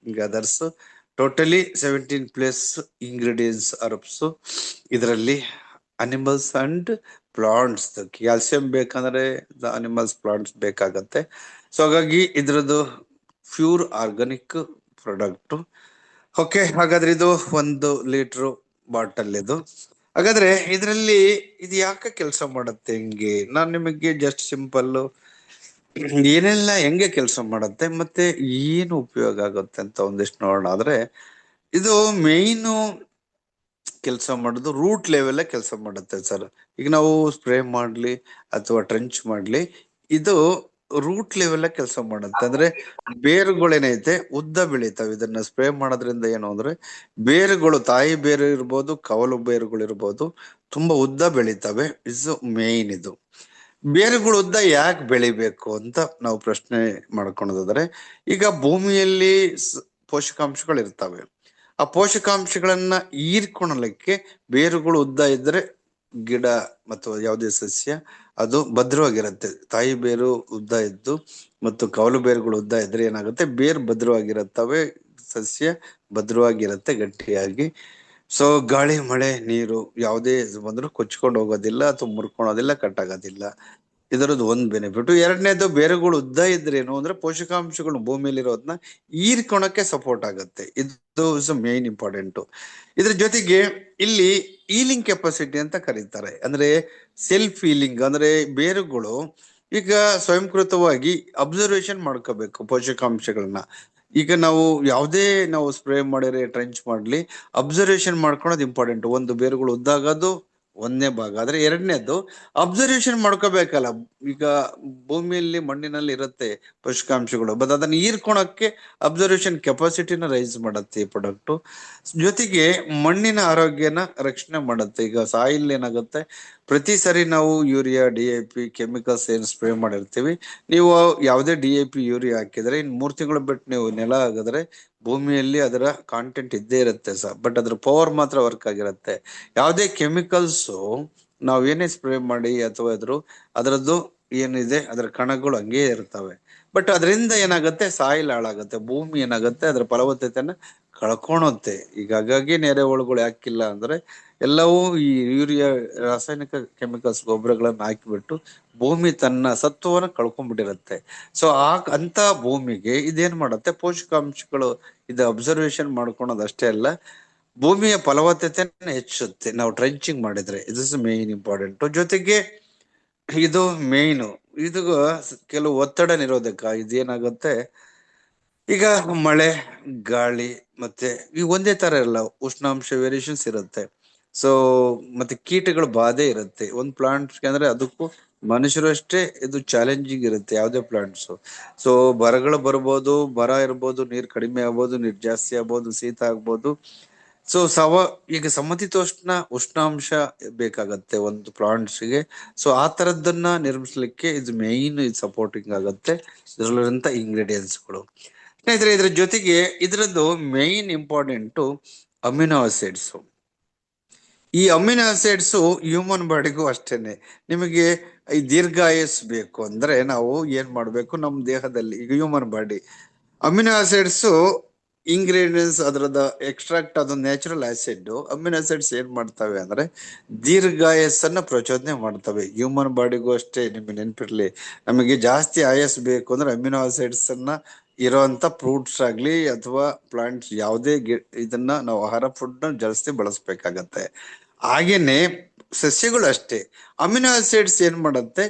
others. Totally 17+ ingredients herbs ಇದರಲ್ಲಿ. ಅನಿಮಲ್ಸ್ ಅಂಡ್ ಪ್ಲಾಂಟ್ಸ್, ಕ್ಯಾಲ್ಸಿಯಂ ಬೇಕಂದ್ರೆ ಅನಿಮಲ್ಸ್ ಪ್ಲಾಂಟ್ಸ್ ಬೇಕಾಗತ್ತೆ. ಸೊ ಹಾಗಾಗಿ ಇದ್ರದ್ದು ಪ್ಯೂರ್ ಆರ್ಗಾನಿಕ್ ಪ್ರಾಡಕ್ಟ್. ಓಕೆ, ಹಾಗಾದ್ರೆ ಇದು 1 ಲೀಟರ್ ಬಾಟಲ್ ಇದು. ಹಾಗಾದ್ರೆ ಇದರಲ್ಲಿ ಇದು ಯಾಕೆ ಕೆಲಸ ಮಾಡುತ್ತೆ, ಹೆಂಗೆ, ನಾನು ನಿಮಗೆ ಜಸ್ಟ್ ಸಿಂಪಲ್ ಏನೆಲ್ಲ ಹೆಂಗೆ ಕೆಲಸ ಮಾಡುತ್ತೆ ಮತ್ತೆ ಏನು ಉಪಯೋಗ ಆಗುತ್ತೆ ಅಂತ ಒಂದಿಷ್ಟು ನೋಡೋಣ. ಆದ್ರೆ ಇದು ಮೇಯ್ನು ಕೆಲಸ ಮಾಡೋದು ರೂಟ್ ಲೆವೆಲ್ ಕೆಲಸ ಮಾಡುತ್ತೆ ಸರ್. ಈಗ ನಾವು ಸ್ಪ್ರೇ ಮಾಡ್ಲಿ ಅಥವಾ ಟ್ರೆಂಚ್ ಮಾಡ್ಲಿ, ಇದು ರೂಟ್ ಲೆವೆಲ್ ಕೆಲಸ ಮಾಡುತ್ತೆ. ಅಂದ್ರೆ ಬೇರುಗಳೇನೈತೆ ಉದ್ದ ಬೆಳೀತಾವೆ. ಇದನ್ನ ಸ್ಪ್ರೇ ಮಾಡೋದ್ರಿಂದ ಏನು ಅಂದ್ರೆ ಬೇರುಗಳು, ತಾಯಿ ಬೇರು ಇರ್ಬೋದು, ಕವಲು ಬೇರುಗಳು ಇರ್ಬೋದು, ತುಂಬಾ ಉದ್ದ ಬೆಳೀತವೆ. Is main. ಇದು ಬೇರುಗಳು ಉದ್ದ ಯಾಕೆ ಬೆಳಿಬೇಕು ಅಂತ ನಾವು ಪ್ರಶ್ನೆ ಮಾಡ್ಕೊಳೋದಾದ್ರೆ, ಈಗ ಭೂಮಿಯಲ್ಲಿ ಪೋಷಕಾಂಶಗಳು ಇರ್ತವೆ. ಆ ಪೋಷಕಾಂಶಗಳನ್ನ ಹೀರ್ಕೊಳ್ಳಲಿಕ್ಕೆ ಬೇರುಗಳು ಉದ್ದ ಇದ್ರೆ ಗಿಡ ಮತ್ತು ಯಾವುದೇ ಸಸ್ಯ ಅದು ಭದ್ರವಾಗಿರುತ್ತೆ. ತಾಯಿ ಬೇರು ಉದ್ದ ಇದ್ದು ಮತ್ತು ಕವಲು ಬೇರುಗಳು ಉದ್ದ ಇದ್ರೆ ಏನಾಗುತ್ತೆ, ಬೇರು ಭದ್ರವಾಗಿರುತ್ತವೆ, ಸಸ್ಯ ಭದ್ರವಾಗಿರುತ್ತೆ ಗಟ್ಟಿಯಾಗಿ. ಸೊ ಗಾಳಿ, ಮಳೆ, ನೀರು ಯಾವುದೇ ಬಂದ್ರು ಕೊಚ್ಕೊಂಡು ಹೋಗೋದಿಲ್ಲ ಅಥವಾ ಮುರ್ಕೊಳೋದಿಲ್ಲ, ಕಟ್ಟಾಗೋದಿಲ್ಲ. ಇದರದ್ದು ಒಂದು ಬೆನಿಫಿಟ್. ಎರಡನೇದು, ಬೇರುಗಳು ಉದ್ದ ಇದ್ರೆ ಏನು ಅಂದ್ರೆ ಪೋಷಕಾಂಶಗಳು ಭೂಮಿಯಲ್ಲಿರೋದನ್ನ ಹೀರ್ಕೊಳಕ್ಕೆ ಸಪೋರ್ಟ್ ಆಗುತ್ತೆ. ಇದು ಮೇನ್ ಇಂಪಾರ್ಟೆಂಟ್. ಇದ್ರ ಜೊತೆಗೆ ಇಲ್ಲಿ ಹೀಲಿಂಗ್ ಕೆಪಾಸಿಟಿ ಅಂತ ಕರೀತಾರೆ. ಅಂದ್ರೆ ಸೆಲ್ಫ್ ಹೀಲಿಂಗ್, ಅಂದ್ರೆ ಬೇರುಗಳು ಈಗ ಸ್ವಯಂಕೃತವಾಗಿ ಅಬ್ಸರ್ವೇಷನ್ ಮಾಡ್ಕೋಬೇಕು ಪೋಷಕಾಂಶಗಳನ್ನ. ಈಗ ನಾವು ಯಾವುದೇ ನಾವು ಸ್ಪ್ರೇ ಮಾಡಿದ್ರೆ, ಟ್ರೆಂಚ್ ಮಾಡ್ಲಿ, ಅಬ್ಸರ್ವೇಷನ್ ಮಾಡ್ಕೊಳೋದು ಇಂಪಾರ್ಟೆಂಟ್. ಒಂದು ಬೇರುಗಳು ಉದ್ದಾಗೋದು ಒಂದನೇ ಭಾಗ. ಆದ್ರೆ ಎರಡನೇದು ಅಬ್ಸರ್ವೇಷನ್ ಮಾಡ್ಕೋಬೇಕಲ್ಲ. ಈಗ ಭೂಮಿಯಲ್ಲಿ ಮಣ್ಣಿನಲ್ಲಿ ಇರುತ್ತೆ ಪೋಷಕಾಂಶಗಳು, ಬಟ್ ಅದನ್ನ ಹೀರ್ಕೊಳಕ್ಕೆ ಅಬ್ಸರ್ವೇಷನ್ ಕೆಪಾಸಿಟಿನ ರೈಸ್ ಮಾಡುತ್ತೆ ಈ ಪ್ರಾಡಕ್ಟ್. ಜೊತೆಗೆ ಮಣ್ಣಿನ ಆರೋಗ್ಯನ ರಕ್ಷಣೆ ಮಾಡುತ್ತೆ. ಈಗ ಸಾಯಿಲ್ ಏನಾಗುತ್ತೆ, ಪ್ರತಿ ಸರಿ ನಾವು ಯೂರಿಯಾ, DAP ಕೆಮಿಕಲ್ಸ್ ಏನ್ ಸ್ಪ್ರೇ ಮಾಡಿರ್ತೀವಿ, ನೀವು ಯಾವುದೇ DAP ಯೂರಿಯಾ ಹಾಕಿದ್ರೆ ಇನ್ 3 ತಿಂಗಳು ಬಿಟ್ಟು ನೀವು ನೆಲ ಆಗಿದ್ರೆ ಭೂಮಿಯಲ್ಲಿ ಅದರ ಕಾಂಟೆಂಟ್ ಇದ್ದೇ ಇರುತ್ತೆ ಸರ್, ಬಟ್ ಅದ್ರ ಪವರ್ ಮಾತ್ರ ವರ್ಕ್ ಆಗಿರುತ್ತೆ. ಯಾವುದೇ ಕೆಮಿಕಲ್ಸ್ ನಾವ್ ಏನೇ ಸ್ಪ್ರೇ ಮಾಡಿ ಅಥವಾ ಅದರದ್ದು ಏನಿದೆ ಅದರ ಕಣಗಳು ಹಂಗೆ ಇರ್ತವೆ. ಬಟ್ ಅದರಿಂದ ಏನಾಗುತ್ತೆ, ಸಾಯಿಲ್ ಹಾಳಾಗುತ್ತೆ, ಭೂಮಿ ಏನಾಗುತ್ತೆ ಅದರ ಫಲವತ್ತತೆಯನ್ನ ಕಳ್ಕೊಳುತ್ತೆ. ಈಗ ಹಾಗಾಗಿ ಎರೆಹುಳುಗಳು ಯಾಕಿಲ್ಲ ಅಂದ್ರೆ ಎಲ್ಲವೂ ಈ ಯೂರಿಯಾ, ರಾಸಾಯನಿಕ ಕೆಮಿಕಲ್ಸ್ ಗೊಬ್ಬರಗಳನ್ನ ಹಾಕಿಬಿಟ್ಟು ಭೂಮಿ ತನ್ನ ಸತ್ವವನ್ನ ಕಳ್ಕೊಂಡ್ಬಿಟ್ಟಿರುತ್ತೆ. ಸೊ ಅಂತ ಭೂಮಿಗೆ ಇದೇನ್ ಮಾಡುತ್ತೆ, ಪೋಷಕಾಂಶಗಳು ಇದು ಅಬ್ಸರ್ವೇಷನ್ ಮಾಡ್ಕೊಳೋದು ಅಷ್ಟೇ ಅಲ್ಲ, ಭೂಮಿಯ ಫಲವತ್ತತೆಯನ್ನು ಹೆಚ್ಚುತ್ತೆ ನಾವು ಟ್ರೆಂಚಿಂಗ್ ಮಾಡಿದ್ರೆ. ಇದು ಮೇನ್ ಇಂಪಾರ್ಟೆಂಟ್. ಜೊತೆಗೆ ಇದು ಮೇನ್, ಇದು ಕೆಲವು ಒತ್ತಡ ನಿರೋಧಕ. ಇದೇನಾಗುತ್ತೆ, ಈಗ ಮಳೆ, ಗಾಳಿ ಮತ್ತೆ ಈ ಒಂದೇ ತರ ಇರಲ್ಲ, ಉಷ್ಣಾಂಶ ವೇರಿಯೇಷನ್ಸ್ ಇರುತ್ತೆ. ಸೊ ಮತ್ತೆ ಕೀಟಗಳ ಬಾಧೆ ಇರುತ್ತೆ ಒಂದ್ ಪ್ಲಾಂಟ್ಸ್ ಅಂದ್ರೆ, ಅದಕ್ಕೂ ಮನುಷ್ಯರು ಅಷ್ಟೇ ಇದು ಚಾಲೆಂಜಿಂಗ್ ಇರುತ್ತೆ ಯಾವುದೇ ಪ್ಲಾಂಟ್ಸ್. ಸೊ ಬರಗಳು ಬರ್ಬೋದು, ಬರ ಇರ್ಬೋದು, ನೀರ್ ಕಡಿಮೆ ಆಗ್ಬೋದು, ನೀರ್ ಜಾಸ್ತಿ ಆಗ್ಬೋದು, ಶೀತ ಆಗ್ಬೋದು. ಸೊ ಈಗ ಸಮತೀತೋಷ್ಣ ಉಷ್ಣಾಂಶ ಬೇಕಾಗತ್ತೆ ಒಂದು ಪ್ಲಾಂಟ್ಸ್ಗೆ. ಸೊ ಆ ತರದನ್ನ ನಿರ್ಮಿಸ್ಲಿಕ್ಕೆ ಇದು ಮೇನ್ ಸಪೋರ್ಟಿಂಗ್ ಆಗುತ್ತೆ ಇದರಲ್ಲಿರುವಂತ ಇಂಗ್ರೀಡಿಯೆಂಟ್ಸ್ಗಳು. ಸ್ನೇಹಿತರೆ, ಇದ್ರ ಜೊತೆಗೆ ಇದರದ್ದು ಮೇನ್ ಇಂಪಾರ್ಟೆಂಟು ಅಮಿನೋ ಆಸಿಡ್ಸ್. ಈ ಅಮಿನೋ ಆಸಿಡ್ಸ್ ಹ್ಯೂಮನ್ ಬಾಡಿಗೂ ಅಷ್ಟೇನೆ. ನಿಮಗೆ ಈ ದೀರ್ಘಾಯಸ್ ಬೇಕು ಅಂದ್ರೆ ನಾವು ಏನ್ ಮಾಡ್ಬೇಕು, ನಮ್ಮ ದೇಹದಲ್ಲಿ ಈಗ human body amino acids ingredients ಅದರದ ಎಕ್ಸ್ಟ್ರಾಕ್ಟ್, ಅದು ನ್ಯಾಚುರಲ್ ಆಸಿಡ್. ಅಮಿನೋ ಆಸಿಡ್ಸ್ ಏನ್ ಮಾಡ್ತವೆ ಅಂದ್ರೆ ದೀರ್ಘಾಯಸ್ಸನ್ನ ಪ್ರಚೋದನೆ ಮಾಡ್ತವೆ. ಹ್ಯೂಮನ್ ಬಾಡಿಗೂ ಅಷ್ಟೇ, ನಿಮಗೆ ನೆನ್ಪಿರ್ಲಿ, ನಮಗೆ ಜಾಸ್ತಿ ಆಯಸ್ ಬೇಕು ಅಂದ್ರೆ ಅಮಿನೋ ಆಸಿಡ್ಸ್ ಅನ್ನ ಇರೋಂತ ಫ್ರೂಟ್ಸ್ ಆಗ್ಲಿ ಅಥವಾ ಪ್ಲಾಂಟ್ಸ್ ಯಾವುದೇ ಇದನ್ನ ನಾವು ಆಹಾರ ಫುಡ್ ಜಾಸ್ತಿ ಬಳಸ್ಬೇಕಾಗತ್ತೆ. ಹಾಗೇನೆ ಸಸ್ಯಗಳು ಅಷ್ಟೇ, ಅಮಿನೋ ಆಸಿಡ್ಸ್ ಏನ್ ಮಾಡುತ್ತೆ,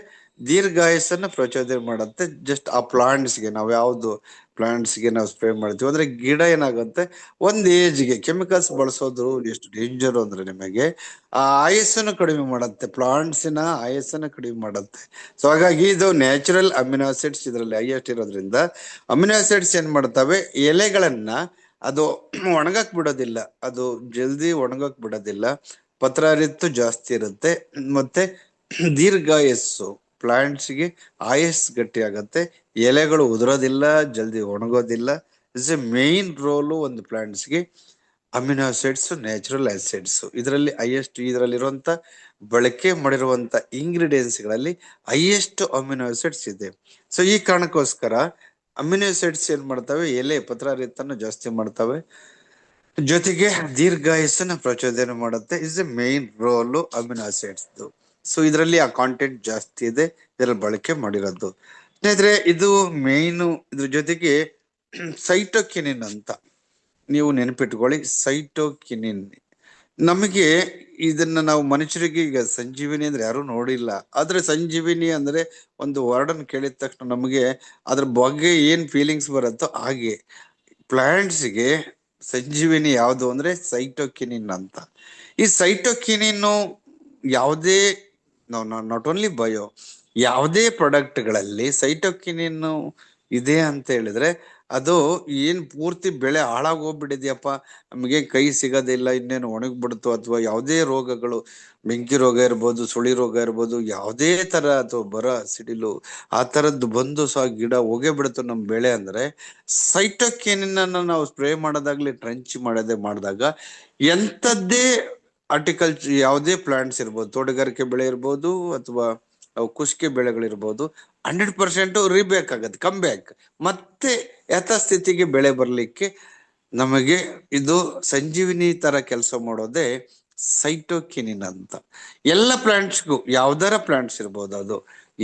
ದೀರ್ಘಾಯಸ್ಸನ್ನ ಪ್ರಚೋದನೆ ಮಾಡುತ್ತೆ. ಜಸ್ಟ್ ಆ ಪ್ಲಾಂಟ್ಸ್ಗೆ ನಾವು ಯಾವ್ದು ಪ್ಲಾಂಟ್ಸ್ಗೆ ನಾವು ಸ್ಪ್ರೇ ಮಾಡ್ತೀವಿ ಅಂದ್ರೆ ಗಿಡ ಏನಾಗುತ್ತೆ, ಒಂದ್ ಏಜ್ಗೆ ಕೆಮಿಕಲ್ಸ್ ಬಳಸೋದು ಎಷ್ಟು ಡೇಂಜರ್ ಅಂದ್ರೆ ನಿಮಗೆ ಆ ಆಯಸ್ಸನ್ನು ಕಡಿಮೆ ಮಾಡುತ್ತೆ, ಪ್ಲಾಂಟ್ಸಿನ ಆಯಸ್ಸನ್ನು ಕಡಿಮೆ ಮಾಡುತ್ತೆ. ಸೊ ಹಾಗಾಗಿ ಇದು ನ್ಯಾಚುರಲ್ ಅಮಿನೋ ಆಸಿಡ್ಸ್ ಇದರಲ್ಲಿ ಹೈಯೆಸ್ಟ್ ಇರೋದ್ರಿಂದ ಅಮಿನೋ ಆಸಿಡ್ಸ್ ಏನ್ ಮಾಡ್ತವೆ, ಎಲೆಗಳನ್ನ ಅದು ಒಣಗಕ್ ಬಿಡೋದಿಲ್ಲ, ಅದು ಜಲ್ದಿ ಒಣಗಕ್ ಬಿಡೋದಿಲ್ಲ, ಪತ್ರಾರಿತ್ತು ಜಾಸ್ತಿ ಇರುತ್ತೆ, ಮತ್ತೆ ದೀರ್ಘಾಯಸ್ಸು ಪ್ಲಾಂಟ್ಸ್ಗೆ ಆಯಸ್ ಗಟ್ಟಿ ಆಗತ್ತೆ, ಎಲೆಗಳು ಉದುರೋದಿಲ್ಲ, ಜಲ್ದಿ ಒಣಗೋದಿಲ್ಲ. ಇಟ್ಸ್ ಎ ಮೇನ್ ರೋಲು ಒಂದು ಪ್ಲಾಂಟ್ಸ್ಗೆ ಅಮಿನೋ ಆಸಿಡ್ಸ್, ನ್ಯಾಚುರಲ್ ಆಸಿಡ್ಸ್. ಇದರಲ್ಲಿ ಹೈಯೆಸ್ಟ್, ಇದರಲ್ಲಿರುವಂತ ಬಳಕೆ ಮಾಡಿರುವಂತ ಇಂಗ್ರೀಡಿಯೆಂಟ್ಸ್ ಗಳಲ್ಲಿ ಹೈಯೆಸ್ಟ್ ಅಮಿನೋ ಆಸಿಡ್ಸ್ ಇದೆ. ಸೊ ಈ ಕಾರಣಕ್ಕೋಸ್ಕರ ಅಮಿನೋ ಆಸಿಡ್ಸ್ ಏನ್ ಮಾಡ್ತವೆ, ಎಲೆ ಪತ್ರಾರಿತ್ತನ್ನು ಜಾಸ್ತಿ ಮಾಡ್ತವೆ, ಜೊತೆಗೆ ದೀರ್ಘಾಯಸ್ಸನ್ನ ಪ್ರಚೋದನೆ ಮಾಡುತ್ತೆ. Is a main roll amino acids. So ಇದರಲ್ಲಿ ಆ ಕಾಂಟೆಂಟ್ ಜಾಸ್ತಿ ಇದೆ ಇದರಲ್ಲಿ ಬಳಕೆ ಮಾಡಿರೋದು. ಸ್ನೇಹಿತರೆ, ಇದು ಮೇನ್. ಇದ್ರ ಜೊತೆಗೆ ಸೈಟೋಕಿನಿನ್ ಅಂತ ನೀವು ನೆನಪಿಟ್ಕೊಳ್ಳಿ. ಸೈಟೋಕಿನಿನ್ ನಮಗೆ ಇದನ್ನ ನಾವು ಮನುಷ್ಯರಿಗೆ, ಈಗ ಸಂಜೀವಿನಿ ಅಂದ್ರೆ ಯಾರು ನೋಡಿಲ್ಲ, ಆದ್ರೆ ಸಂಜೀವಿನಿ ಅಂದ್ರೆ ಒಂದು ವರ್ಡನ್ ಕೇಳಿದ ತಕ್ಷಣ ನಮಗೆ ಅದ್ರ ಬಗ್ಗೆ ಏನ್ ಫೀಲಿಂಗ್ಸ್ ಬರುತ್ತೋ ಹಾಗೆ ಪ್ಲಾಂಟ್ಸ್ಗೆ ಸಂಜೀವಿನಿ ಯಾವುದು ಅಂದ್ರೆ ಸೈಟೋಕಿನಿನ್ ಅಂತ. ಈ ಸೈಟೋಕಿನಿನ್ ಯಾವುದೇ ನಾಟ್ ಓನ್ಲಿ ಬಯೋ, ಯಾವುದೇ ಪ್ರಾಡಕ್ಟ್ಗಳಲ್ಲಿ ಸೈಟೋಕಿನಿನ್ ಇದೆ ಅಂತ ಹೇಳಿದ್ರೆ ಅದು ಏನ್ ಪೂರ್ತಿ ಬೆಳೆ ಹಾಳಾಗೋಗ್ಬಿಟ್ಟಿದ್ಯಪ್ಪ, ನಮಗೆ ಕೈ ಸಿಗೋದಿಲ್ಲ, ಇನ್ನೇನು ಒಣಗ್ಬಿಡ್ತು, ಅಥವಾ ಯಾವುದೇ ರೋಗಗಳು, ಬೆಂಕಿ ರೋಗ ಇರ್ಬೋದು, ಸುಳಿ ರೋಗ ಇರ್ಬೋದು, ಯಾವುದೇ ತರ, ಅಥವಾ ಬರ, ಸಿಡಿಲು ಆ ತರದ್ದು ಬಂದು ಸಹ ಗಿಡ ಹೋಗೇ ಬಿಡುತ್ತೆ ನಮ್ ಬೆಳೆ ಅಂದ್ರೆ, ಸೈಟೋಕಿನಿನ್ ಅನ್ನ ನಾವು ಸ್ಪ್ರೇ ಮಾಡೋದಾಗ್ಲಿ ಟ್ರೆಂಚ್ ಮಾಡಿದಾಗ ಎಂಥದ್ದೇ ಆರ್ಟಿಕಲ್ಚರ್, ಯಾವುದೇ ಪ್ಲಾಂಟ್ಸ್ ಇರ್ಬೋದು, ತೋಟಗಾರಿಕೆ ಬೆಳೆ ಇರ್ಬೋದು ಅಥವಾ ಕುಷ್ಕೆ ಬೆಳೆಗಳಿರ್ಬೋದು, 100% ರಿಬೇಕಾಗತ್ತೆ, ಕಮ್ ಬ್ಯಾಕ್, ಮತ್ತೆ ಯಥಾಸ್ಥಿತಿಗೆ ಬೆಳೆ ಬರ್ಲಿಕ್ಕೆ ನಮಗೆ ಇದು ಸಂಜೀವಿನಿ ತರ ಕೆಲಸ ಮಾಡೋದೇ ಸೈಟೋಕಿನಿನ್ ಅಂತ. ಎಲ್ಲ ಪ್ಲಾಂಟ್ಸ್ಗೂ, ಯಾವ್ದಾರ ಪ್ಲಾಂಟ್ಸ್ ಇರ್ಬೋದು, ಅದು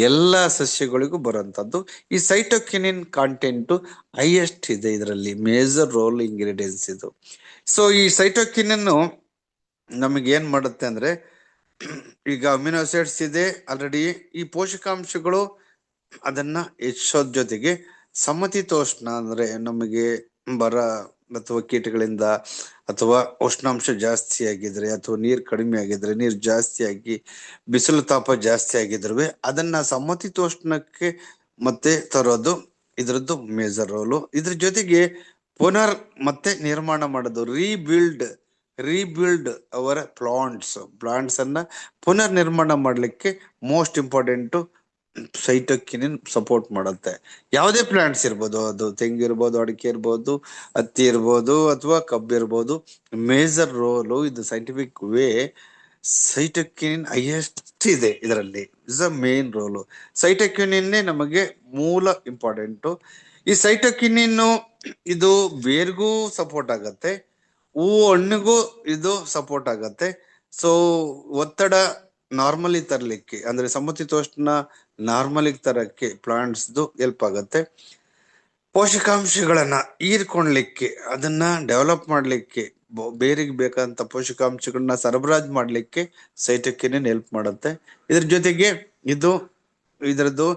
ಎಲ್ಲ ಸಸ್ಯಗಳಿಗೂ ಬರುವಂತದ್ದು ಈ ಸೈಟೋಕಿನಿನ್ ಕಾಂಟೆಂಟ್ ಹೈಯೆಸ್ಟ್ ಇದೆ. ಇದರಲ್ಲಿ ಮೇಜರ್ ರೋಲ್ ಇಂಗ್ರೀಡಿಯೆಂಟ್ಸ್ ಇದು. ಸೊ ಈ ಸೈಟೋಕಿನಿನ್ ನಮಗೆ ಏನ್ ಮಾಡುತ್ತೆ ಅಂದ್ರೆ, ಈಗ ಅಮಿನೋ ಆಸಿಡ್ಸ್ ಇದೆ ಆಲ್ರೆಡಿ, ಈ ಪೋಷಕಾಂಶಗಳು ಅದನ್ನ ಹೆಚ್ಚೋದ್ ಜೊತೆಗೆ ಸಮತೀತೋಷ್ಣ ಅಂದ್ರೆ ನಮಗೆ ಬರ ಅಥವಾ ಕೀಟಗಳಿಂದ, ಅಥವಾ ಉಷ್ಣಾಂಶ ಜಾಸ್ತಿ ಆಗಿದ್ರೆ, ಅಥವಾ ನೀರು ಕಡಿಮೆ ಆಗಿದ್ರೆ, ನೀರು ಜಾಸ್ತಿ ಆಗಿ ಬಿಸಿಲು ತಾಪ ಜಾಸ್ತಿ ಆಗಿದ್ರು ಅದನ್ನ ಸಮತೀತೋಷ್ಣಕ್ಕೆ ಮತ್ತೆ ತರೋದು ಇದ್ರದ್ದು ಮೇಜರ್ ರೋಲು. ಇದ್ರ ಜೊತೆಗೆ ಪುನರ್ ಮತ್ತೆ ನಿರ್ಮಾಣ ಮಾಡೋದು, ರೀಬಿಲ್ಡ್ ಅವರ ಪ್ಲಾಂಟ್ಸ್ ಅನ್ನ ಪುನರ್ ನಿರ್ಮಾಣ ಮಾಡ್ಲಿಕ್ಕೆ ಮೋಸ್ಟ್ ಇಂಪಾರ್ಟೆಂಟ್ ಸೈಟೋಕಿನಿನ್ ಸಪೋರ್ಟ್ ಮಾಡುತ್ತೆ. ಯಾವುದೇ ಪ್ಲಾಂಟ್ಸ್ ಇರ್ಬೋದು, ಅದು ತೆಂಗು ಇರ್ಬೋದು, ಅಡಿಕೆ ಇರ್ಬೋದು, ಹತ್ತಿ ಇರ್ಬೋದು, ಅಥವಾ ಕಬ್ಬು ಇರ್ಬೋದು. ಮೇಜರ್ ರೋಲು ಇದು ಸೈಂಟಿಫಿಕ್ ವೇ ಸೈಟೋಕಿನಿನ್ ಹೈಯೆಸ್ಟ್ ಇದೆ ಇದರಲ್ಲಿ. Is a main role. ಸೈಟೋಕಿನಿನ್ನೇ ನಮಗೆ ಮೂಲ ಇಂಪಾರ್ಟೆಂಟು. ಈ ಸೈಟೋಕಿನಿನ್ ಇದು ಬೇರ್ಗೂ ಸಪೋರ್ಟ್ ಆಗತ್ತೆ, ಹೂವು ಹಣ್ಣಿಗೂ ಇದು ಸಪೋರ್ಟ್ ಆಗತ್ತೆ. ಸೊ ಒತ್ತಡ ನಾರ್ಮಲಿ ತರಲಿಕ್ಕೆ, ಅಂದ್ರೆ ಸಮತೀತೋಷ್ಣ ನಾರ್ಮಲಿ ತರಕ್ಕೆ ಪ್ಲಾಂಟ್ಸ್ದು ಹೆಲ್ಪ್ ಆಗತ್ತೆ. ಪೋಷಕಾಂಶಗಳನ್ನ ಹೀರ್ಕೊಳ್ಲಿಕ್ಕೆ, ಅದನ್ನ ಡೆವಲಪ್ ಮಾಡ್ಲಿಕ್ಕೆ, ಬೇರಿಗೆ ಬೇಕಾದಂತ ಪೋಷಕಾಂಶಗಳನ್ನ ಸರಬರಾಜು ಮಾಡ್ಲಿಕ್ಕೆ ಸೈಟೋಕಿನಿನ್ ಹೆಲ್ಪ್ ಮಾಡುತ್ತೆ. ಇದ್ರ ಜೊತೆಗೆ ಇದರದ್ದು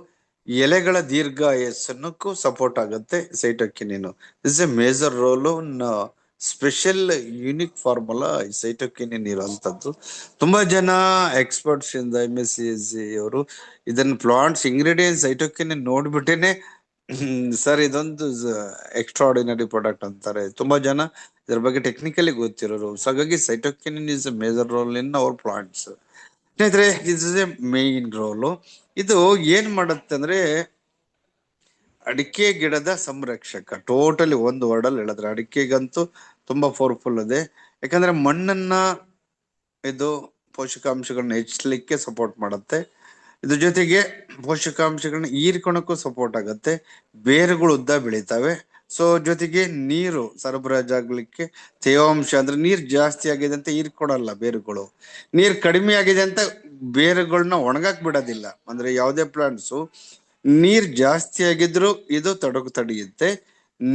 ಎಲೆಗಳ ದೀರ್ಘಾಯಸ್ಸನ್ನಕ್ಕೂ ಸಪೋರ್ಟ್ ಆಗುತ್ತೆ cytokinin. Is a major role, special unique formula cytokinin ಇರುವಂತದ್ದು. ತುಂಬಾ ಜನ ಎಕ್ಸ್ಪರ್ಟ್ಸ್ ಇಂದ MSc ಅವರು ಇದನ್ನ ಪ್ಲಾಂಟ್ಸ್ ಇಂಗ್ರೀಡಿಯೆಂಟ್ಸ್ ಸೈಟೋಕಿನಿನ್ ನೋಡ್ಬಿಟ್ಟೇನೆ ಸರ್ ಇದೊಂದು ಎಕ್ಸ್ಟ್ರಾಆರ್ಡಿನರಿ ಪ್ರಾಡಕ್ಟ್ ಅಂತಾರೆ. ತುಂಬಾ ಜನ ಇದ್ರ ಬಗ್ಗೆ ಟೆಕ್ನಿಕಲಿ ಗೊತ್ತಿರೋರು. ಸೊ ಹಾಗಾಗಿ cytokinin is a major role in our plants. ಸ್ನೇಹಿತರೆ, ಇಸ್ ಎ ಮೇನ್ ರೋಲು. ಇದು ಏನ್ ಮಾಡುತ್ತೆ ಅಂದ್ರೆ ಅಡಿಕೆ ಗಿಡದ ಸಂರಕ್ಷಕ. ಟೋಟಲಿ ಒಂದು ವರ್ಡಲ್ಲಿ ಹೇಳಿದ್ರೆ ಅಡಿಕೆಗಂತೂ ತುಂಬಾ ಪವರ್ಫುಲ್ ಇದೆ. ಯಾಕಂದ್ರೆ ಮಣ್ಣನ್ನ ಇದು ಪೋಷಕಾಂಶಗಳನ್ನ ಹೆಚ್ಚಲಿಕ್ಕೆ ಸಪೋರ್ಟ್ ಮಾಡುತ್ತೆ. ಇದ್ರ ಜೊತೆಗೆ ಪೋಷಕಾಂಶಗಳನ್ನ ಹೀರ್ಕೊಳಕ್ಕೂ ಸಪೋರ್ಟ್ ಆಗುತ್ತೆ. ಬೇರುಗಳು ಉದ್ದ ಬೆಳಿತಾವೆ. ಸೊ ಜೊತೆಗೆ ನೀರು ಸರಬರಾಜಾಗ್ಲಿಕ್ಕೆ, ತೇವಾಂಶ ಅಂದ್ರೆ ನೀರ್ ಜಾಸ್ತಿ ಆಗಿದೆ ಅಂತ ಹೀರ್ಕೊಡಲ್ಲ ಬೇರುಗಳು, ನೀರ್ ಕಡಿಮೆ ಆಗಿದೆ ಅಂತ ಬೇರುಗಳನ್ನ ಒಣಗಾಕ್ ಬಿಡೋದಿಲ್ಲ. ಅಂದ್ರೆ ಯಾವುದೇ ಪ್ಲಾಂಟ್ಸು ನೀರ್ ಜಾಸ್ತಿ ಆಗಿದ್ರು ಇದು ತಡೆಯುತ್ತೆ,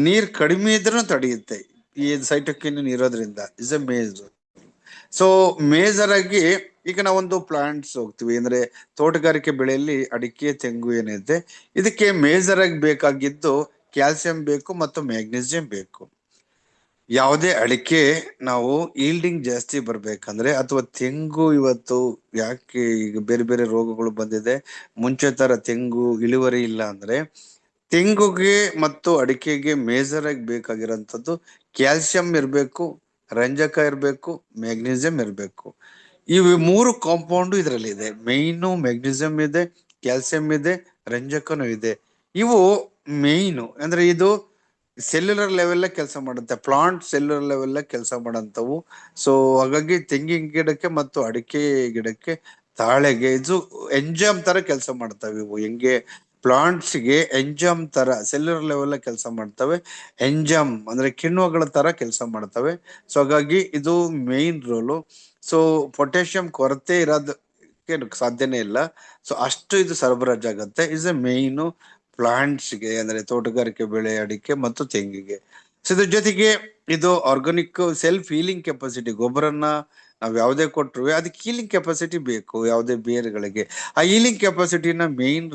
ನೀರ್ ಕಡಿಮೆ ಇದ್ರೂ ತಡೆಯುತ್ತೆ ಈ ಸೈಟೋಕಿನಿನ್ ಇರೋದ್ರಿಂದ. Is a major. So major ಆಗಿ ಈಗ ನಾವೊಂದು ಪ್ಲಾಂಟ್ಸ್ ಹೋಗ್ತೀವಿ ಅಂದ್ರೆ ತೋಟಗಾರಿಕೆ ಬೆಳೆಯಲ್ಲಿ ಅಡಿಕೆ, ತೆಂಗು ಏನಿದೆ, ಇದಕ್ಕೆ ಮೇಜರ್ ಆಗಿ ಬೇಕಾಗಿದ್ದು ಕ್ಯಾಲ್ಸಿಯಂ ಬೇಕು ಮತ್ತು ಮ್ಯಾಗ್ನೀಸಿಯಂ ಬೇಕು. ಯಾವುದೇ ಅಡಿಕೆ ನಾವು ಈಲ್ಡಿಂಗ್ ಜಾಸ್ತಿ ಬರ್ಬೇಕಂದ್ರೆ, ಅಥವಾ ತೆಂಗು ಇವತ್ತು ಯಾಕೆ ಈಗ ಬೇರೆ ಬೇರೆ ರೋಗಗಳು ಬಂದಿದೆ, ಮುಂಚೆ ತರ ತೆಂಗು ಇಳುವರಿ ಇಲ್ಲ ಅಂದ್ರೆ, ತೆಂಗುಗೆ ಮತ್ತು ಅಡಿಕೆಗೆ ಮೇಜರ್ ಆಗಿ ಬೇಕಾಗಿರೋಂಥದ್ದು ಕ್ಯಾಲ್ಸಿಯಂ ಇರಬೇಕು, ರಂಜಕ ಇರಬೇಕು, ಮ್ಯಾಗ್ನೀಸಿಯಂ ಇರಬೇಕು. ಇವು ಮೂರು ಕಾಂಪೌಂಡ್ ಇದರಲ್ಲಿ ಇದೆ. ಮೇಯ್ನು ಮ್ಯಾಗ್ನೀಸಿಯಂ ಇದೆ, ಕ್ಯಾಲ್ಸಿಯಂ ಇದೆ, ರಂಜಕನೂ ಇದೆ. ಇವು ಮೇಯ್ನು ಅಂದ್ರೆ ಇದು ಸೆಲ್ಯುಲರ್ ಲೆವೆಲ್ ಕೆಲಸ ಮಾಡುತ್ತೆ, ಪ್ಲಾಂಟ್ ಸೆಲ್ಯುಲರ್ ಲೆವೆಲ್ ಕೆಲಸ ಮಾಡಂತವು. ಸೊ ಹಾಗಾಗಿ ತೆಂಗಿನ ಗಿಡಕ್ಕೆ ಮತ್ತು ಅಡಿಕೆ ಗಿಡಕ್ಕೆ, ತಾಳೆಗೆ ಇದು ಎಂಜಾಮ್ ತರ ಕೆಲಸ ಮಾಡ್ತವೆ. ಇವು ಹೆಂಗೆ ಪ್ಲಾಂಟ್ಸ್ಗೆ ಎಂಜಾಮ್ ತರ ಸೆಲ್ಯುಲರ್ ಲೆವೆಲ್ ಕೆಲಸ ಮಾಡ್ತವೆ, ಎಂಜಾಮ್ ಅಂದ್ರೆ ಕಿಣ್ವಗಳ ತರ ಕೆಲಸ ಮಾಡ್ತವೆ. ಸೊ ಹಾಗಾಗಿ ಇದು ಮೇನ್ ರೋಲು. ಸೊ ಪೊಟ್ಯಾಷಿಯಂ ಕೊರತೆ ಇರೋದಕ್ಕೆ ಸಾಧ್ಯನೇ ಇಲ್ಲ. ಸೊ ಅಷ್ಟು ಇದು ಸರಬರಾಜಾಗತ್ತೆ. ಇಸ್ ಎ ಮೇಯ್ನು ಪ್ಲಾಂಟ್ಸ್ಗೆ, ಅಂದ್ರೆ ತೋಟಗಾರಿಕೆ ಬೆಳೆ ಅಡಿಕೆ ಮತ್ತು ತೆಂಗಿಗೆ. ಸೊ ಇದ್ರ ಜೊತೆಗೆ ಇದು ಆರ್ಗಾನಿಕ್ ಸೆಲ್ಫ್ ಹೀಲಿಂಗ್ ಕೆಪಾಸಿಟಿ. ಗೊಬ್ಬರನ್ನ ನಾವ್ ಯಾವ್ದೇ ಕೊಟ್ರು ಅದಕ್ಕೆ ಹೀಲಿಂಗ್ ಕೆಪಾಸಿಟಿ ಬೇಕು ಯಾವುದೇ ಬೇರುಗಳಿಗೆ. ಆ ಹೀಲಿಂಗ್ ಕೆಪಾಸಿಟಿನ ಮೇನ್